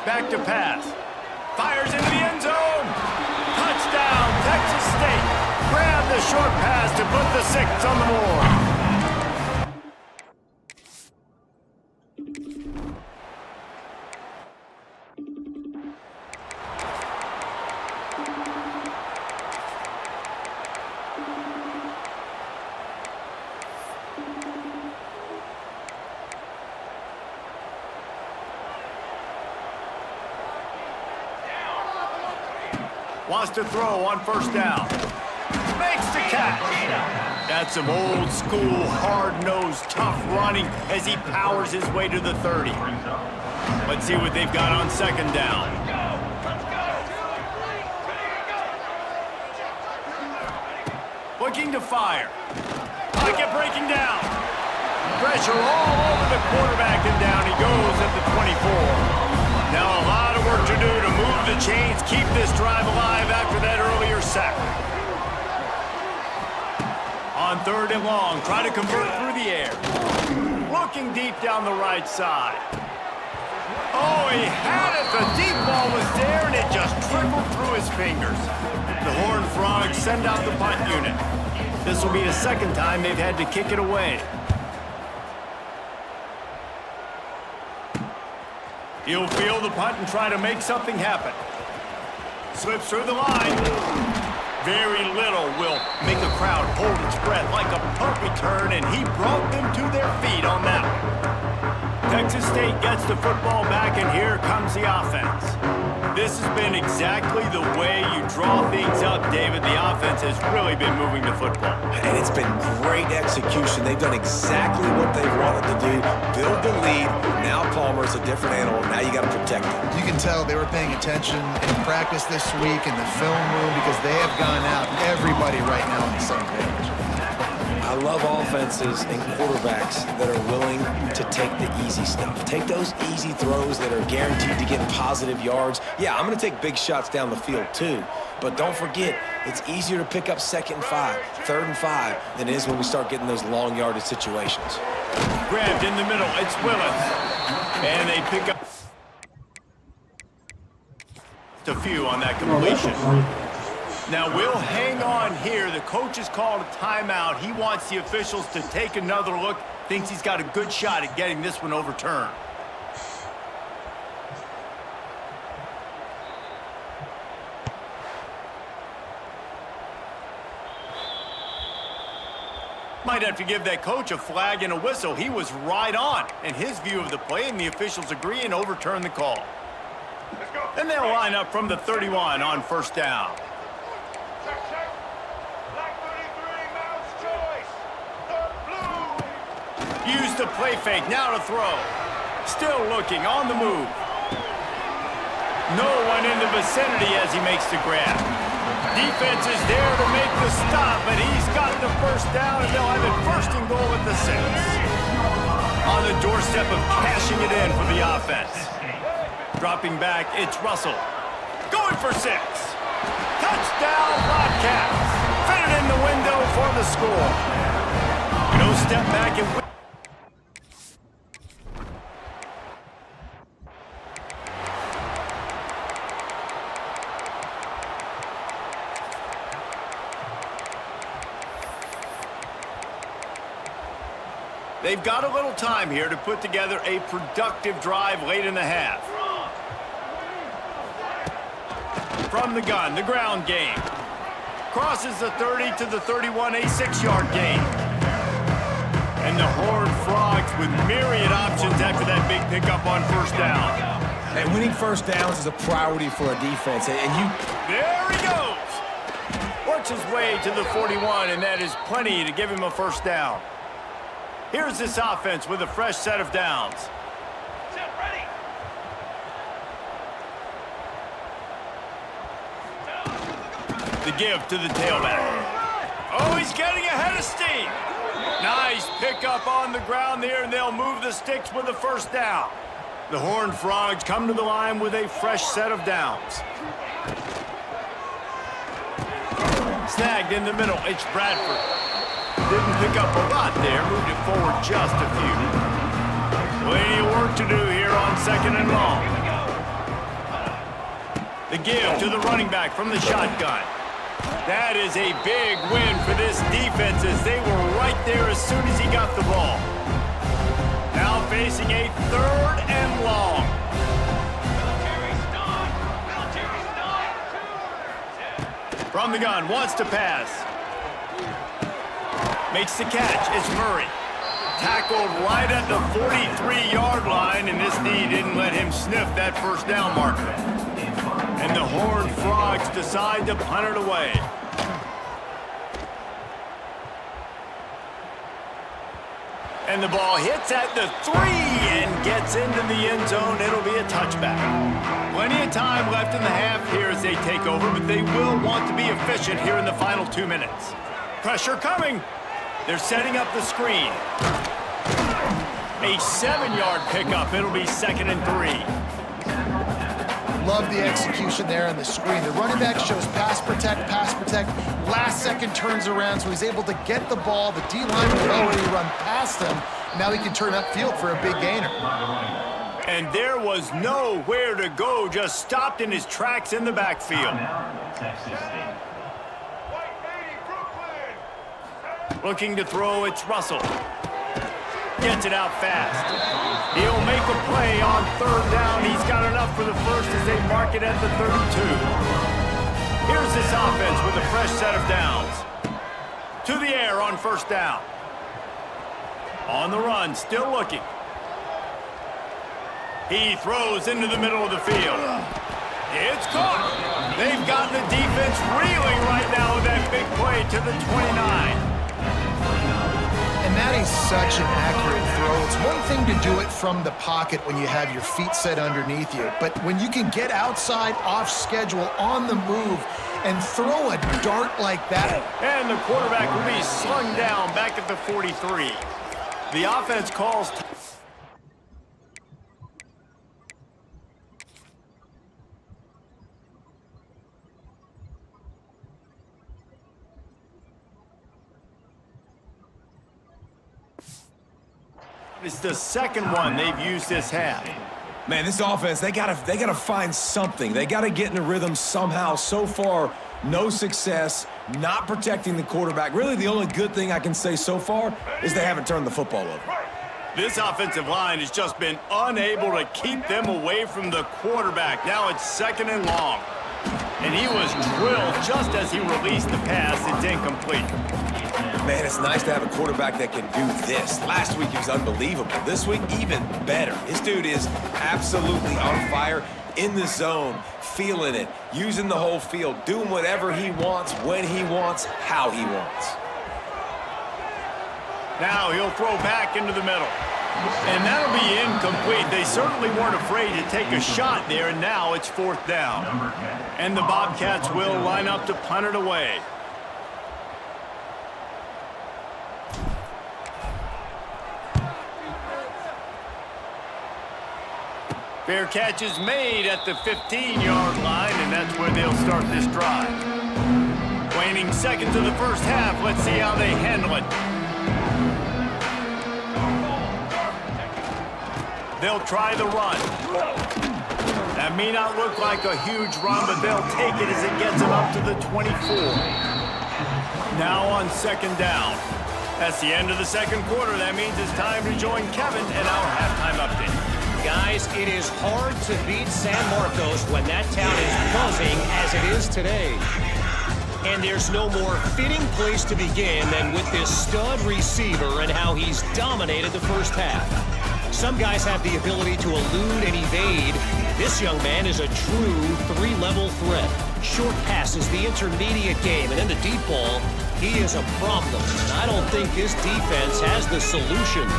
Back to pass. Fires into the end zone. Touchdown, Texas State. Grab the short pass to put the 6 on the board. Wants to throw on 1st down. Makes the catch. That's some old school, hard-nosed, tough running as he powers his way to the 30. Let's see what they've got on 2nd down. Looking to fire. Pocket breaking down. Pressure all over the quarterback, and down he goes at the 24. Now a lot of work to do to move the chains, keep this drive alive after that earlier sack. On 3rd and long, try to convert through the air. Looking deep down the right side. Oh, he had it. The deep ball was there, and it just trickled through his fingers. The Horned Frogs send out the punt unit. This will be the 2nd time they've had to kick it away. He'll field the punt and try to make something happen. Slips through the line. Very little will make a crowd hold its breath like a punt return, and he brought them to their feet on that one. Texas State gets the football back, and here comes the offense. This has been exactly the way you draw things up, David. The offense has really been moving the football. And it's been great execution. They've done exactly what they wanted to do. Build the lead. Now Palmer's a different animal. Now you got to protect him. You can tell they were paying attention in practice this week in the film room because they have gone out, everybody right now on the same page. I love offenses and quarterbacks that are willing to take the easy stuff. Take those easy throws that are guaranteed to get positive yards. Yeah, I'm going to take big shots down the field too. But don't forget, it's easier to pick up 2nd and 5, 3rd and 5 than it is when we start getting those long yardage situations. Grabbed in the middle, it's Willis. And they pick up. a few on that completion. Now we'll hang on here. The coach has called a timeout. He wants the officials to take another look. Thinks he's got a good shot at getting this one overturned. Might have to give that coach a flag and a whistle. He was right on in his view of the play, and the officials agree and overturn the call. And they'll line up from the 31 on first down. Black 33, Mouse choice. The blue. Use the play fake, now to throw. Still looking, on the move. No one in the vicinity as he makes the grab. Defense is there to make the stop, but he's got the first down, and they'll have it first and goal at the 6. On the doorstep of cashing it in for the offense. Dropping back, it's Russell. Going for 6. Touchdown, Bobcats. Fit it in the window for the score. No step back and win. They've got a little time here to put together a productive drive late in the half. From the gun, the ground game. Crosses the 30 to the 31, a 6-yard gain. And the Horned Frogs with myriad options after that big pickup on first down. And winning first downs is a priority for a defense. There he goes! Works his way to the 41, and that is plenty to give him a first down. Here's this offense with a fresh set of downs. Set ready. The give to the tailback. Oh, he's getting ahead of steam. Nice pickup on the ground there, and they'll move the sticks with the first down. The Horned Frogs come to the line with a fresh set of downs. Snagged in the middle, it's Bradford. Didn't pick up a lot there, moved it forward just a few. Plenty of work to do here on second and long. The give to the running back from the shotgun. That is a big win for this defense as they were right there as soon as he got the ball. Now facing a third and long. From the gun, wants to pass. Makes the catch, it's Murray. Tackled right at the 43-yard line, and this knee didn't let him sniff that first down marker. And the Horned Frogs decide to punt it away. And the ball hits at the 3 and gets into the end zone. It'll be a touchback. Plenty of time left in the half here as they take over, but they will want to be efficient here in the final 2 minutes. Pressure coming. They're setting up the screen. A 7-yard pickup. It'll be 2nd and 3. Love the execution there on the screen. The running back shows pass protect. Last second turns around, so he's able to get the ball. The D-line will already run past him. Now he can turn upfield for a big gainer. And there was nowhere to go, just stopped in his tracks in the backfield. Looking to throw, it's Russell. Gets it out fast. He'll make a play on third down. He's got enough for the first as they mark it at the 32. Here's this offense with a fresh set of downs. To the air on first down. On the run, still looking. He throws into the middle of the field. It's caught. They've gotten the defense reeling right now with that big play to the 29. And that is such an accurate throw. It's one thing to do it from the pocket when you have your feet set underneath you, but when you can get outside, off schedule, on the move, and throw a dart like that. And the quarterback will be slung down back at the 43. The offense calls. It's the second one they've used this half. Man, this offense, they gotta find something. They gotta get in the rhythm somehow. So far, no success, not protecting the quarterback. Really, the only good thing I can say so far is they haven't turned the football over. This offensive line has just been unable to keep them away from the quarterback. Now it's 2nd and long. And he was drilled just as he released the pass. It's incomplete. Man, it's nice to have a quarterback that can do this. Last week he was unbelievable. This week, even better. This dude is absolutely on fire, in the zone, feeling it, using the whole field, doing whatever he wants, when he wants, how he wants. Now he'll throw back into the middle. And that'll be incomplete. They certainly weren't afraid to take a shot there, and now it's 4th down. And the Bobcats will line up to punt it away. Fair catch is made at the 15-yard line, and that's where they'll start this drive. Waning seconds of the first half. Let's see how they handle it. They'll try the run. That may not look like a huge run, but they'll take it as it gets them up to the 24. Now on 2nd down. That's the end of the 2nd quarter. That means it's time to join Kevin and our halftime update. Guys, it is hard to beat San Marcos when that town is buzzing as it is today. And there's no more fitting place to begin than with this stud receiver and how he's dominated the first half. Some guys have the ability to elude and evade. This young man is a true 3-level threat. Short passes, the intermediate game, and then the deep ball. He is a problem, and I don't think his defense has the solution.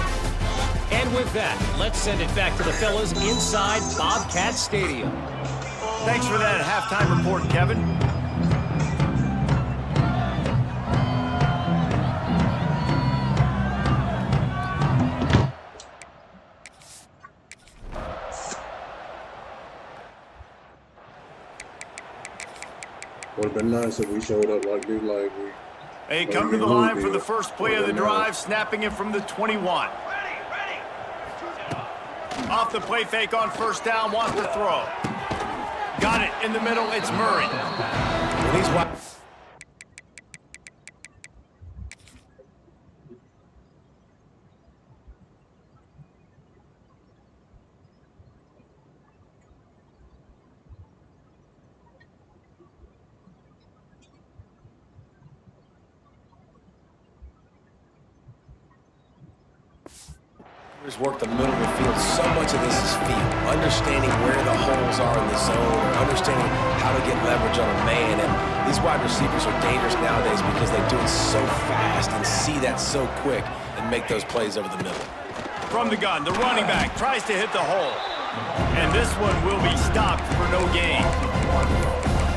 And with that, let's send it back to the fellas inside Bobcat Stadium. Thanks for that halftime report, Kevin. Would have been nice if we showed up like this, like we. They come to the line for the first play of the drive, snapping it from the 21. Off the play fake on 1st down, wants to throw. Got it in the middle, it's Murray. When he's wide. Work the middle of the field. So much of this is feel. Understanding where the holes are in the zone, understanding how to get leverage on a man. And these wide receivers are dangerous nowadays because they do it so fast and see that so quick and make those plays over the middle. From the gun, the running back tries to hit the hole. And this one will be stopped for no gain.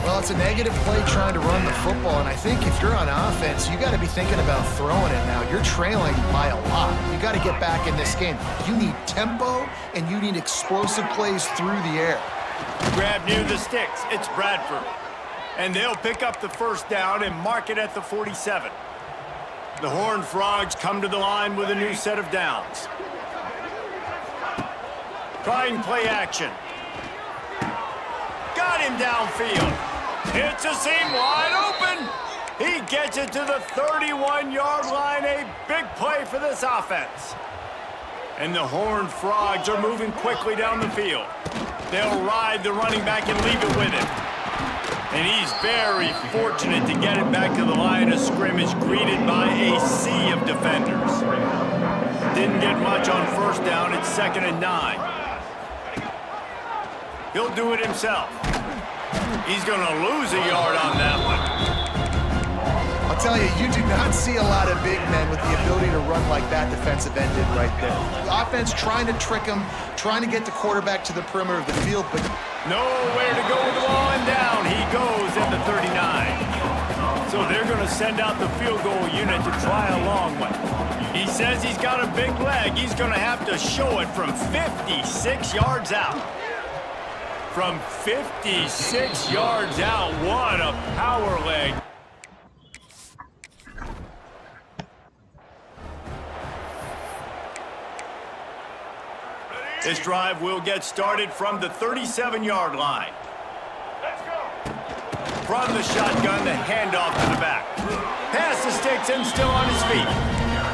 Well, it's a negative play trying to run the football, and I think if you're on offense, you got to be thinking about throwing it now. You're trailing by a lot. You got to get back in this game. You need tempo, and you need explosive plays through the air. Grab near the sticks. It's Bradford. And they'll pick up the 1st down and mark it at the 47. The Horned Frogs come to the line with a new set of downs. Trying play action. Got him downfield. It's a seam wide open. He gets it to the 31-yard line. A big play for this offense. And the Horned Frogs are moving quickly down the field. They'll ride the running back and leave it with him. And he's very fortunate to get it back to the line of scrimmage, greeted by a sea of defenders. Didn't get much on 1st down. It's 2nd and 9. He'll do it himself. He's going to lose a yard on that one. I'll tell you, you do not see a lot of big men with the ability to run like that defensive end did right there. The offense trying to trick him, trying to get the quarterback to the perimeter of the field, but nowhere to go with the ball, and down he goes at the 39. So they're going to send out the field goal unit to try a long one. He says he's got a big leg. He's going to have to show it from 56 yards out. From 56 yards out, what a power leg. This drive will get started from the 37-yard line. Let's go. From the shotgun, the handoff to the back. Pass the sticks and still on his feet.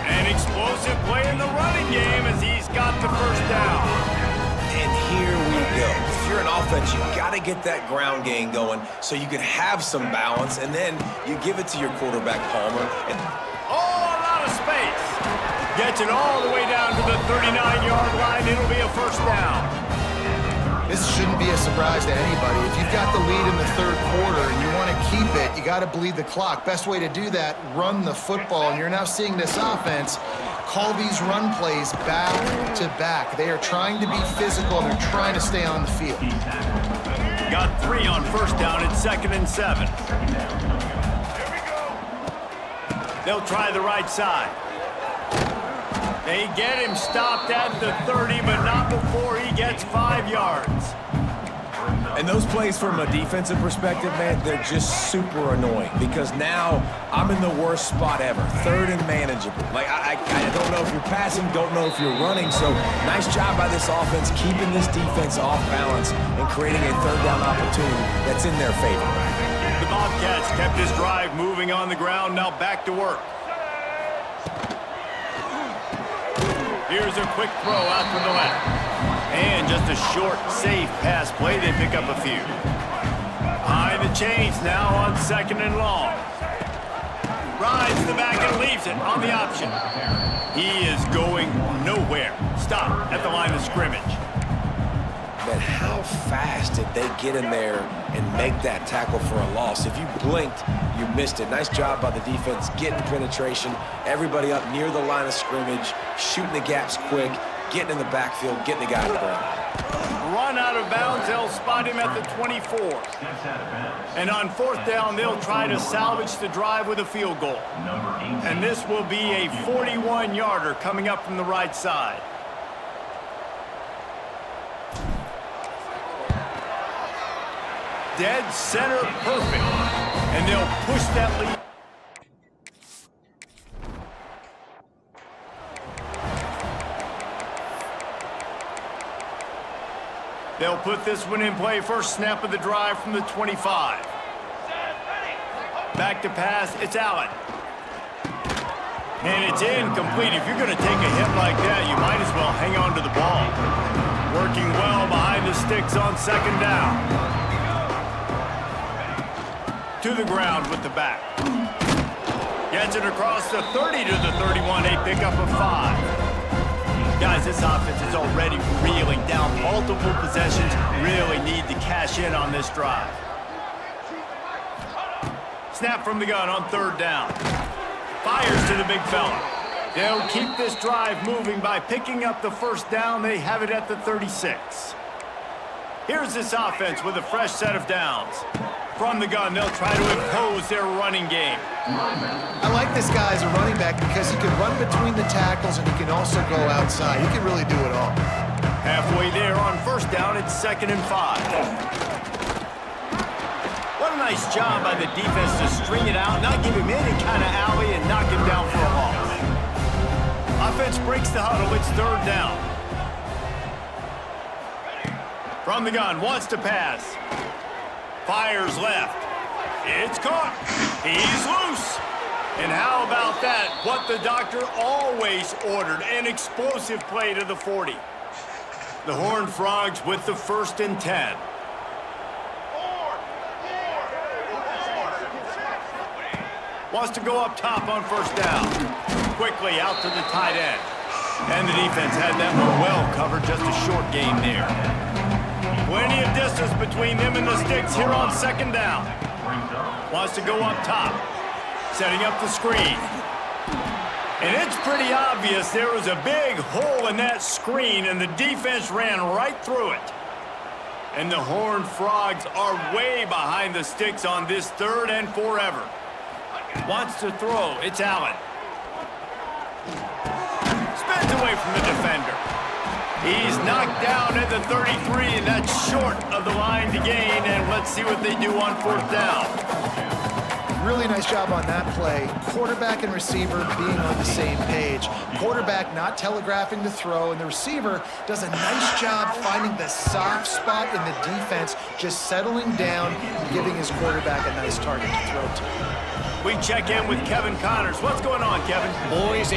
An explosive play in the running game as he's got the first down. And here we go. If you're an offense, you got to get that ground game going so you can have some balance, and then you give it to your quarterback, Palmer. And Oh, a lot of space. Gets it all the way down to the 39-yard line. It'll be a first down. This shouldn't be a surprise to anybody. If you've got the lead in the third quarter and you want to keep it, you got to bleed the clock. Best way to do that, run the football. And you're now seeing this offense call these run plays back to back. They are trying to be physical, and they're trying to stay on the field. Got 3 on first down. It's 2nd and 7. Here we go. They'll try the right side. They get him stopped at the 30, but not before he gets 5 yards. And those plays from a defensive perspective, man, they're just super annoying because now I'm in the worst spot ever, 3rd and manageable. Like, I don't know if you're passing, don't know if you're running, so nice job by this offense keeping this defense off balance and creating a 3rd down opportunity that's in their favor. The Bobcats kept this drive moving on the ground, now back to work. Here's a quick throw out to the left. And just a short, safe pass play. They pick up a few. Behind the chains now on 2nd and long. Rides the back and leaves it on the option. He is going nowhere. Stop at the line of scrimmage. But how fast did they get in there and make that tackle for a loss? If you blinked, you missed it. Nice job by the defense getting penetration. Everybody up near the line of scrimmage, shooting the gaps quick, getting in the backfield, getting the guy to the ground. Run out of bounds, they'll spot him at the 24. And on 4th down, they'll try to salvage the drive with a field goal. And this will be a 41-yarder coming up from the right side. Dead center perfect. And they'll push that lead. They'll put this one in play. First snap of the drive from the 25. Back to pass, it's Allen. And it's incomplete. If you're going to take a hit like that, you might as well hang on to the ball. Working well behind the sticks on 2nd down. To the ground with the back. Gets it across the 30 to the 31. They pick up a 5. Guys, this offense is already reeling down multiple possessions. Really need to cash in on this drive. Snap from the gun on 3rd down. Fires to the big fella. They'll keep this drive moving by picking up the first down. They have it at the 36. Here's this offense with a fresh set of downs. From the gun, they'll try to impose their running game. I like this guy as a running back because he can run between the tackles and he can also go outside. He can really do it all. Halfway there on 1st down, it's 2nd and 5. What a nice job by the defense to string it out, not give him any kind of alley, and knock him down for a loss. Offense breaks the huddle. It's 3rd down. From the gun, wants to pass. Fires left. It's caught. He's loose. And how about that? What the doctor always ordered, an explosive play to the 40. The Horned Frogs with the 1st and 10. Wants to go up top on 1st down. Quickly out to the tight end. And the defense had that one well covered, just a short game there. Plenty of distance between them and the sticks here on 2nd down. Wants to go up top. Setting up the screen. And it's pretty obvious there was a big hole in that screen, and the defense ran right through it. And the Horned Frogs are way behind the sticks on this 3rd and forever. Wants to throw. It's Allen. Spins away from the defender. He's knocked down at the 33, and that's short of the line to gain. And let's see what they do on 4th down. Really nice job on that play. Quarterback and receiver being on the same page. Quarterback not telegraphing the throw, and the receiver does a nice job finding the soft spot in the defense, just settling down and giving his quarterback a nice target to throw to. We check in with Kevin Connors. What's going on, Kevin? Boys,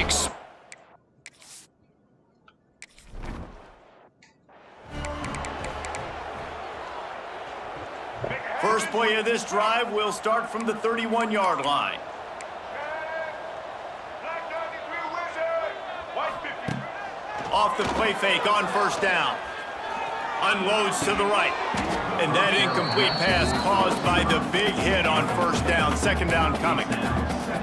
First play of this drive will start from the 31-yard line. Off the play fake on first down. Unloads to the right. And that incomplete pass caused by the big hit on first down. Second down coming.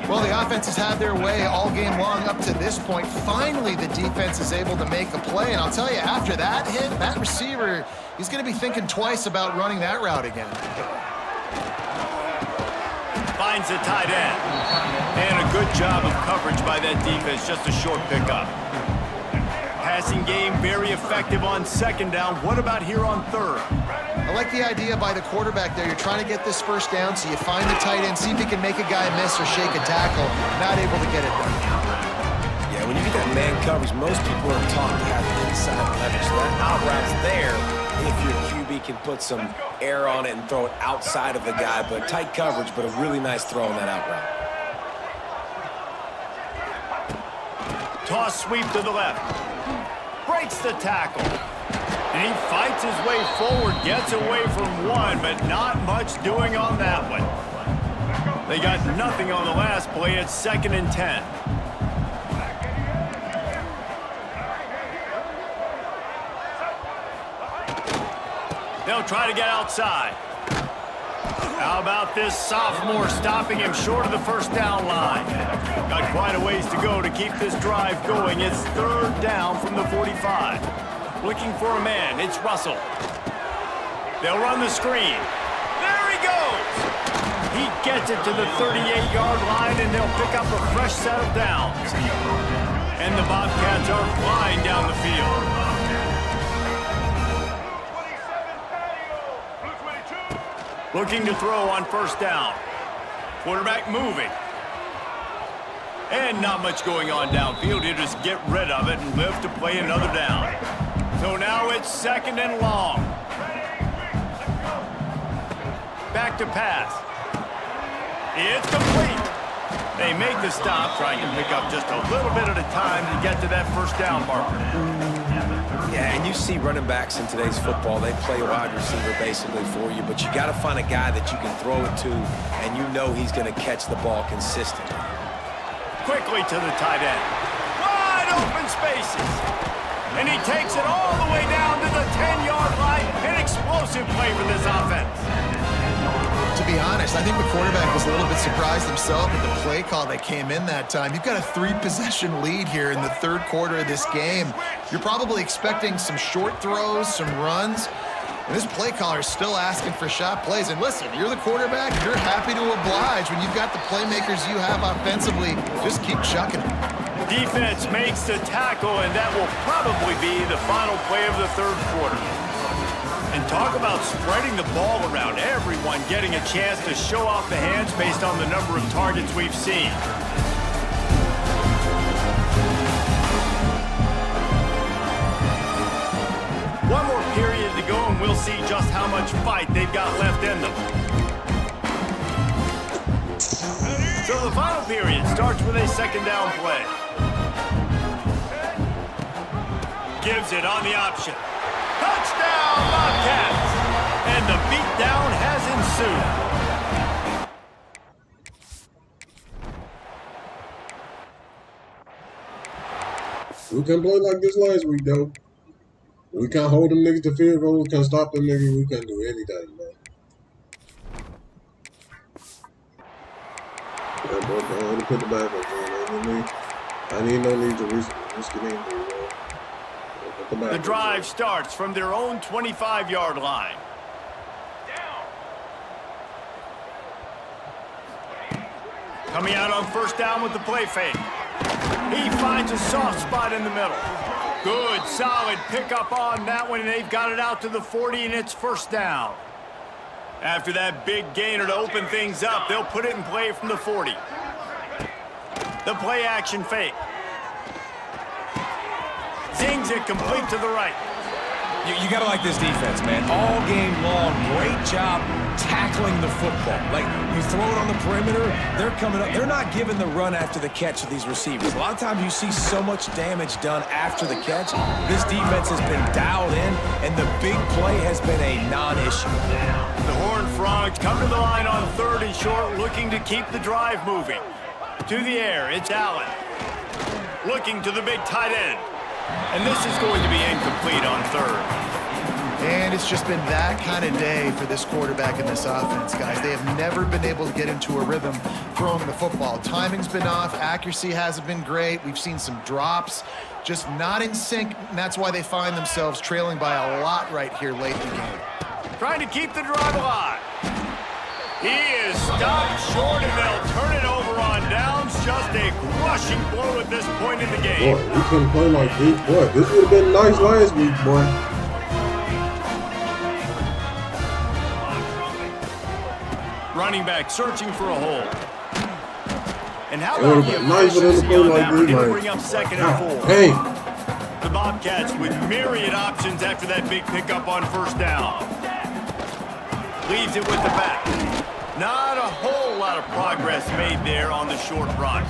Well, the offense has had their way all game long up to this point. Finally, the defense is able to make a play. And I'll tell you, after that hit, that receiver, he's going to be thinking twice about running that route again. Finds the tight end. And a good job of coverage by that defense. Just a short pickup. Passing game very effective on second down. What about here on third? I like the idea by the quarterback there. You're trying to get this first down, so you find the tight end, see if he can make a guy miss or shake a tackle. Not able to get it done. Yeah, when you get that man coverage, most people are taught to have inside leverage. So that out route's there if your QB can put some air on it and throw it outside of the guy. But tight coverage, but a really nice throw on that out route. Toss sweep to the left. Breaks the tackle. And he fights his way forward, gets away from one, but not much doing on that one. They got nothing on the last play. It's 2nd and 10. They'll try to get outside. How about this sophomore stopping him short of the first down line? Got quite a ways to go to keep this drive going. It's 3rd down from the 45. Looking for a man. It's Russell. They'll run the screen. There he goes. He gets it to the 38-yard line, and they'll pick up a fresh set of downs. And the Bobcats are flying down the field. Looking to throw on first down. Quarterback moving. And not much going on downfield. He'll just get rid of it and live to play another down. So now it's 2nd and long. Back to pass. It's complete. They make the stop, trying to pick up just a little bit at a time to get to that first down marker. Yeah, and you see running backs in today's football, they play a wide receiver basically for you, but you got to find a guy that you can throw it to, and you know he's going to catch the ball consistently. Quickly to the tight end. Wide open spaces. And he takes it all the way down to the 10-yard line. An explosive play for this offense. To be honest, I think the quarterback was a little bit surprised himself at the play call that came in that time. You've got a 3-possession lead here in the 3rd quarter of this game. You're probably expecting some short throws, some runs. And this play caller is still asking for shot plays. And listen, you're the quarterback. You're happy to oblige when you've got the playmakers you have offensively. Just keep chucking it. Defense makes the tackle, and that will probably be the final play of the 3rd quarter. And talk about spreading the ball around. Everyone getting a chance to show off the hands based on the number of targets we've seen. One more period to go, and we'll see just how much fight they've got left in them. So the final period starts with a 2nd down play. Gives it on the option. Touchdown, Bobcats! And the beatdown has ensued. We can play like this last week, though. We can't hold them niggas to field goal. We can't stop them niggas. We can't do anything, man. Yeah, bro, go ahead and put the back up, man. I need no need to risk it in. The drive starts from their own 25-yard line. Coming out on first down with the play fake. He finds a soft spot in the middle. Good, solid pickup on that one, and they've got it out to the 40, and it's first down. After that big gainer to open things up, they'll put it in play from the 40. The play action fake. Zings it complete to the right. You got to like this defense, man. All game long, great job tackling the football. Like, you throw it on the perimeter, they're coming up. They're not giving the run after the catch to these receivers. A lot of times you see so much damage done after the catch. This defense has been dialed in, and the big play has been a non-issue. The Horned Frogs come to the line on 3rd and short, looking to keep the drive moving. To the air, it's Allen. Looking to the big tight end. And this is going to be incomplete on 3rd. And it's just been that kind of day for this quarterback in this offense, guys. They have never been able to get into a rhythm throwing the football. Timing's been off. Accuracy hasn't been great. We've seen some drops, just not in sync, and that's why they find themselves trailing by a lot right here late in the game. Trying to keep the drive alive. He is stopped short, and they'll turn it over on downs. Just a crushing blow at this point in the game. Boy, we couldn't play like this. Boy, this would have been nice last week, boy. Running back searching for a hole. And how It would about have the been nice for them to efficiency play on like that one? this. It'll bring up 2nd and 4. Hey, The Bobcats with myriad options after that big pickup on 1st down. Leaves it with the back. Not a whole lot of progress made there on the short run.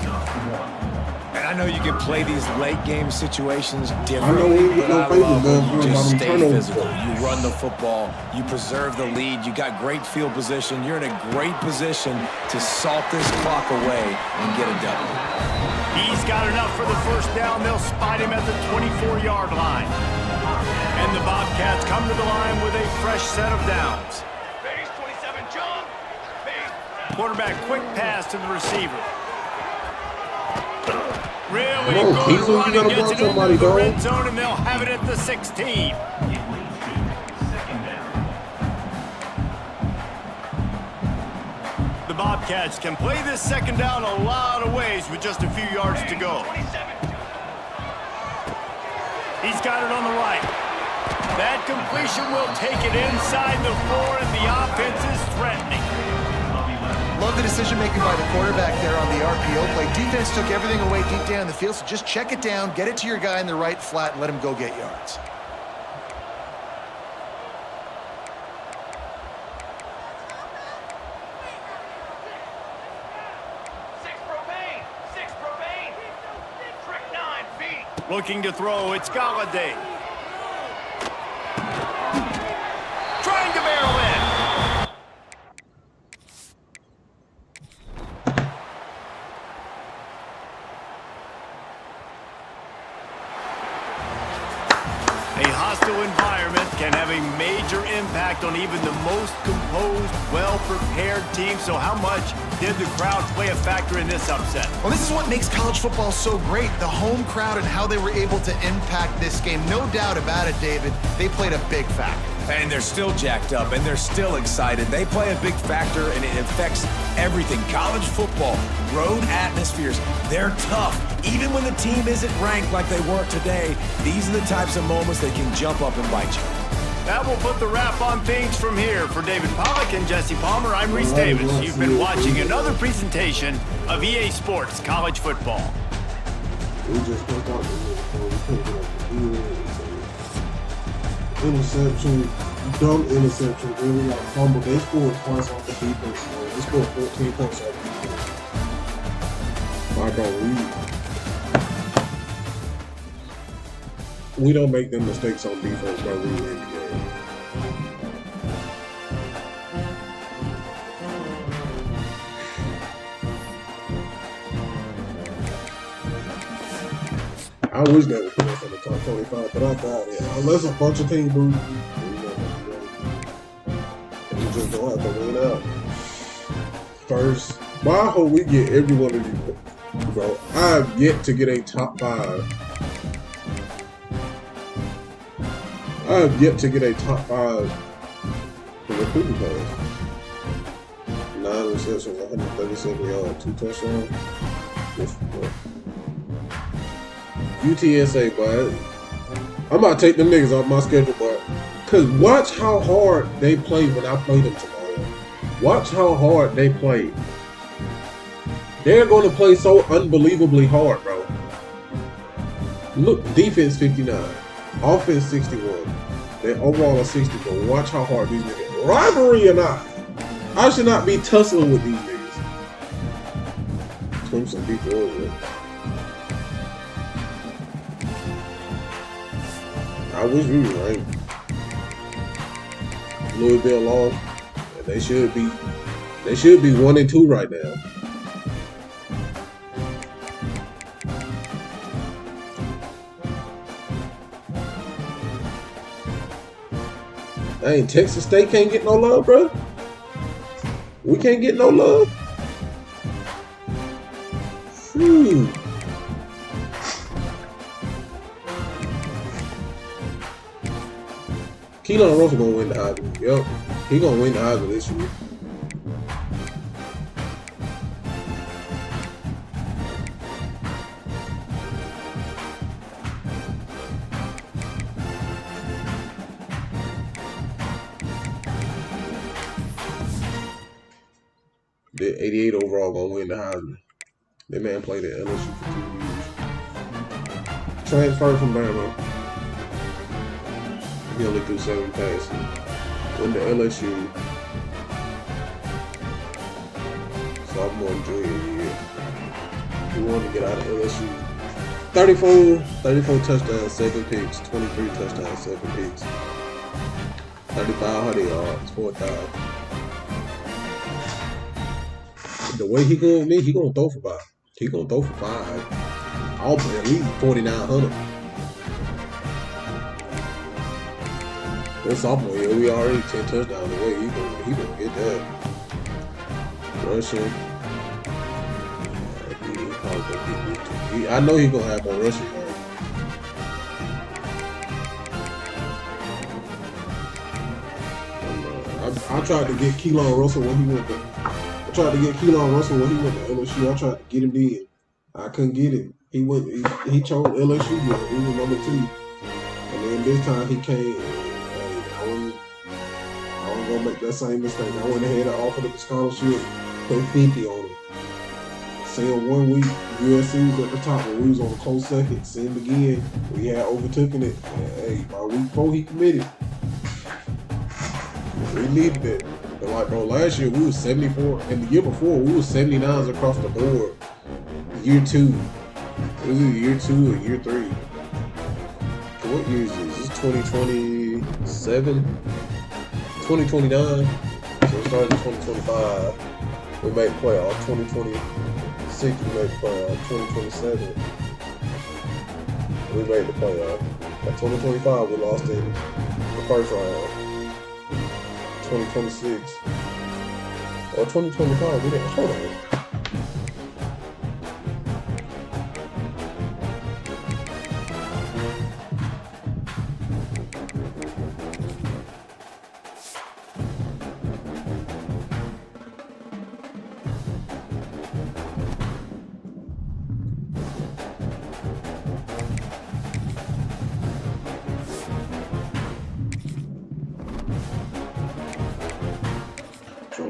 And I know you can play these late game situations I know differently, we get but no I favors love done when you for just them stay turnovers. physical. You run the football, you preserve the lead, you got great field position. You're in a great position to salt this clock away and get a W. He's got enough for the 1st down. They'll spot him at the 24-yard line. And the Bobcats come to the line with a fresh set of downs. Base 27, John. Base. Quarterback quick pass to the receiver. Really Come on, good Keezel, you run and gotta gets block it over somebody, the dog. red zone, and they'll have it at the 16. The Bobcats can play this 2nd down a lot of ways with just a few yards to go. He's got it on the right. That completion will take it inside the 4, and the offense is threatening. Love the decision-making by the quarterback there on the RPO play. Defense took everything away deep down the field, so just check it down, get it to your guy in the right flat, and let him go get yards. Six propane. Trick 9 feet. Looking to throw, it's Galladay. Trying to barrel in. A hostile environment can have a major impact on even the most composed, well-prepared team. So how much did the crowd play a factor in this upset? Well, this is what makes college football so great, the home crowd and how they were able to impact this game. No doubt about it, David, they played a big factor. And they're still jacked up, and they're still excited. They play a big factor, and it affects everything. College football, road atmospheres, they're tough. Even when the team isn't ranked like they were today, these are the types of moments that can jump up and bite you. That will put the wrap on things from here. For David Pollack and Jesse Palmer, I'm Reese Davis. You've been watching another presentation of EA Sports College Football. we just went out the interception, dumb interception. They were like fumble. They scored twice off the defense. They scored 14 points off the defense. My God, we don't make them mistakes on defense, bro. We win the game. I wish they would put us in the top 25, but I doubt it. Unless a bunch of teams lose, we just don't have to win out. First, but I hope we get every one of these, bro. I have yet to get a top 5. I have yet to get a top 5 for recruiting class. 9 receptions, 137 yards, 2 touchdowns. UTSA, but I'm about to take them niggas off my schedule, but cause watch how hard they play when I play them tomorrow. Watch how hard they play. They're going to play so unbelievably hard, bro. Look, defense 59, offense 61. Their overall are 64. Watch how hard these niggas. Rivalry or not, I should not be tussling with these niggas. Clemson beat Georgia. I wish we were ranked. Louisville lost, and they should be 1-2 right now. Dang, Texas State can't get no love, bro. We can't get no love. Phew. Keelan Russell gonna win the Heisman. Yup, he gonna win the Heisman this year. The 88 overall gonna win the Heisman. That man played at LSU for 2 years. Transferred from Bama. He only threw 7 passes. Went to LSU. Sophomore and junior year. He wanted to get out of LSU. 34 touchdowns, 7 picks. 23 touchdowns, 7 picks. 3,500 yards, 4,000. The way he going with me, he gonna throw for 5. He gonna throw for 5. I'll play at least 4,900. This sophomore year, we already 10 touchdowns away. He gonna get that. Rushing. I know he gonna have more rushing yards. I tried to get Keelan Russell when he went to. I tried to get Keelan Russell when he went to LSU. I tried to get him in. I couldn't get him. He chose LSU. He was number 2. And then this time he came. I wasn't gonna make that same mistake. I went ahead and offered him a scholarship, put 50 on him. See him 1 week, USC was at the top when we was on a close second. See him again, we had overtaken it. And, hey, by week 4 he committed. We needed it. But like, bro, last year we was 74, and the year before we was 79s across the board. Year 2. It was either year 2 or year 3. What year is this? This is 2027? 2029. So we started in 2025. We made the playoff. 2026 we made the playoff. 2027 we made the playoff. At 2025 we lost in the first round. 2026 or 2025 we didn't. Hold on.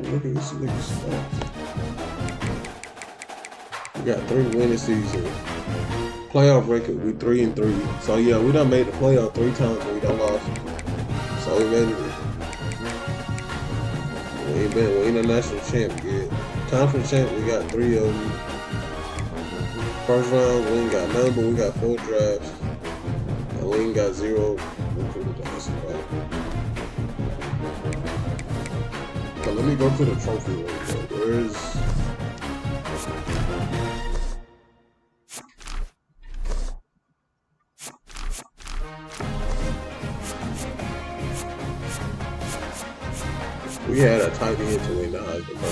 Look at this nigga stuff. We got 3 winning seasons. Playoff record, we 3-3. So yeah, we done made the playoff 3 times and we done lost. So we made it. We ain't a national champ yet. Conference champ, we got 3 of them. First round, we ain't got none, but we got 4 drafts. And we ain't got 0 recruited to us. But let me go to the trophy room. Where's we had a tight end to win the Heisman, bro.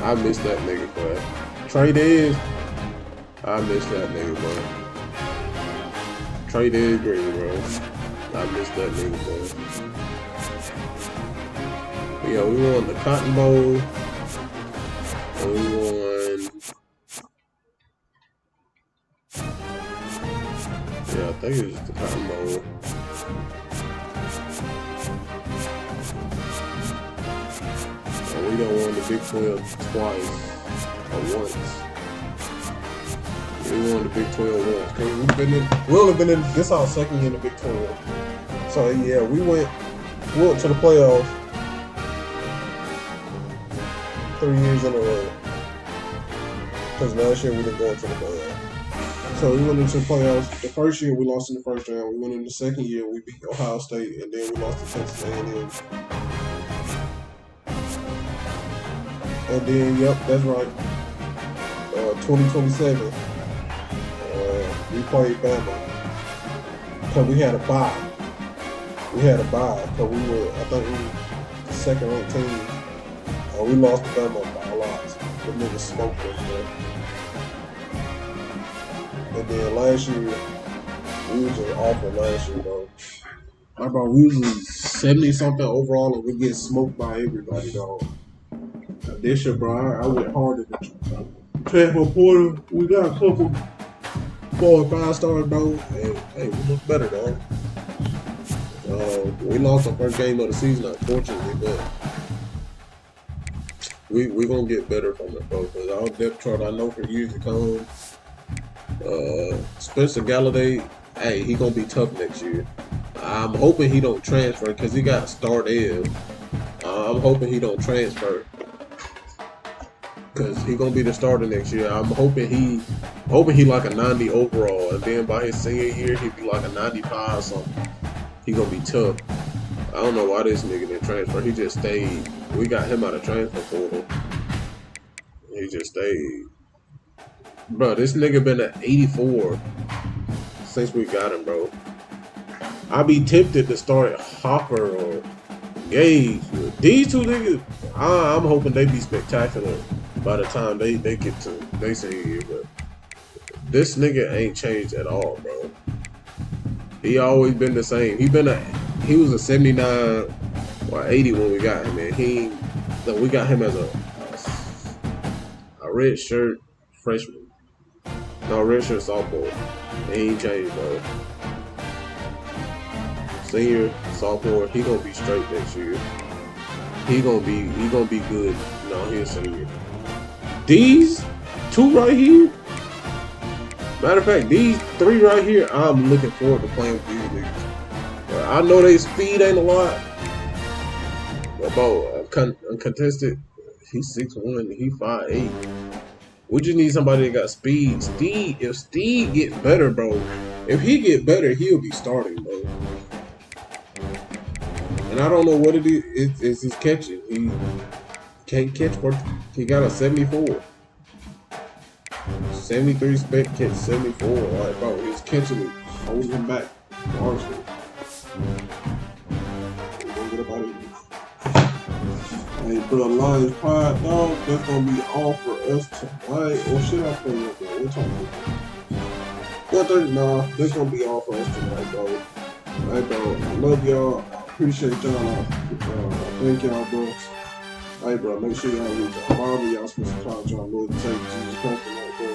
I missed that nigga, bro. Trey Dez, I missed that nigga, bro. Trey Dez Green, bro. I missed that nigga, bro. Yeah, we won the Cotton Bowl. And we won. Yeah, I think it was the Cotton Bowl. done won the Big 12 twice or once. We won the Big 12 once. Cause we only been in this our second year in the Big 12. So yeah, we went to the playoffs 3 years in a row. Because last year we didn't go into the playoffs. So we went into the playoffs. The first year we lost in the first round. We went in the second year, we beat Ohio State, and then we lost to Texas A&M. And then, yep, that's right. 2027, we played Bama. Because we had a bye. Because we were, I think we were the second ranked team. We lost to Bama by a lot. The niggas smoked us, bro. And then last year, we was just awful last year, bro. Bro, we was 70 something overall, and we get smoked by everybody, dog. This year, bro, I went hard at the transfer portal. We got a couple 4 or 5 stars, bro, and hey, we look better, dog. We lost the first game of the season, unfortunately, but we gonna get better from it, bro. Because our depth chart, I know for years to come. Spencer Galladay, hey, he gonna be tough next year. I'm hoping he don't transfer because he got started. I'm hoping he don't transfer because he gonna be the starter next year. I'm hoping he like a 90 overall, and then by his senior year he'd be like a 95 or something. He gonna be tough. I don't know why this nigga didn't transfer. He just stayed. We got him out of transfer portal. He just stayed. Bro, this nigga been at 84 since we got him, bro. I be tempted to start Hopper or Gage. These two niggas, I'm hoping they be spectacular by the time they get to they senior year, but this nigga ain't changed at all, bro. He always been the same. He was a 79 or 80 when we got him, and we got him as a red shirt freshman. No, red shirt sophomore. He ain't changed, bro. Senior, sophomore, he gonna be straight next year. He gonna be good. No, he's senior. These 2 right here. Matter of fact, these 3 right here, I'm looking forward to playing with these niggas. But I know they speed ain't a lot. About uncontested, he's 6'1", he 5'8". We just need somebody that got speed. If Steve gets better, bro, if he get better, he'll be starting, bro. And I don't know what it is. It's his catching. He can't catch, but he got a 74. 73 spec catch, 74. Like, bro, he's catching it, holding him back. Honestly. Hey, bro, Lions Pride, dog, that's gonna be all for us tonight. Or should I play with that? What time is it? 1:30? Nah, that's gonna be all for us tonight, bro. Hey, bro, I love y'all. I appreciate y'all. Thank y'all, bro. Hey, bro, make sure y'all reach out. Y'all spend some time with y'all. Lord, take Jesus Christ tonight, bro.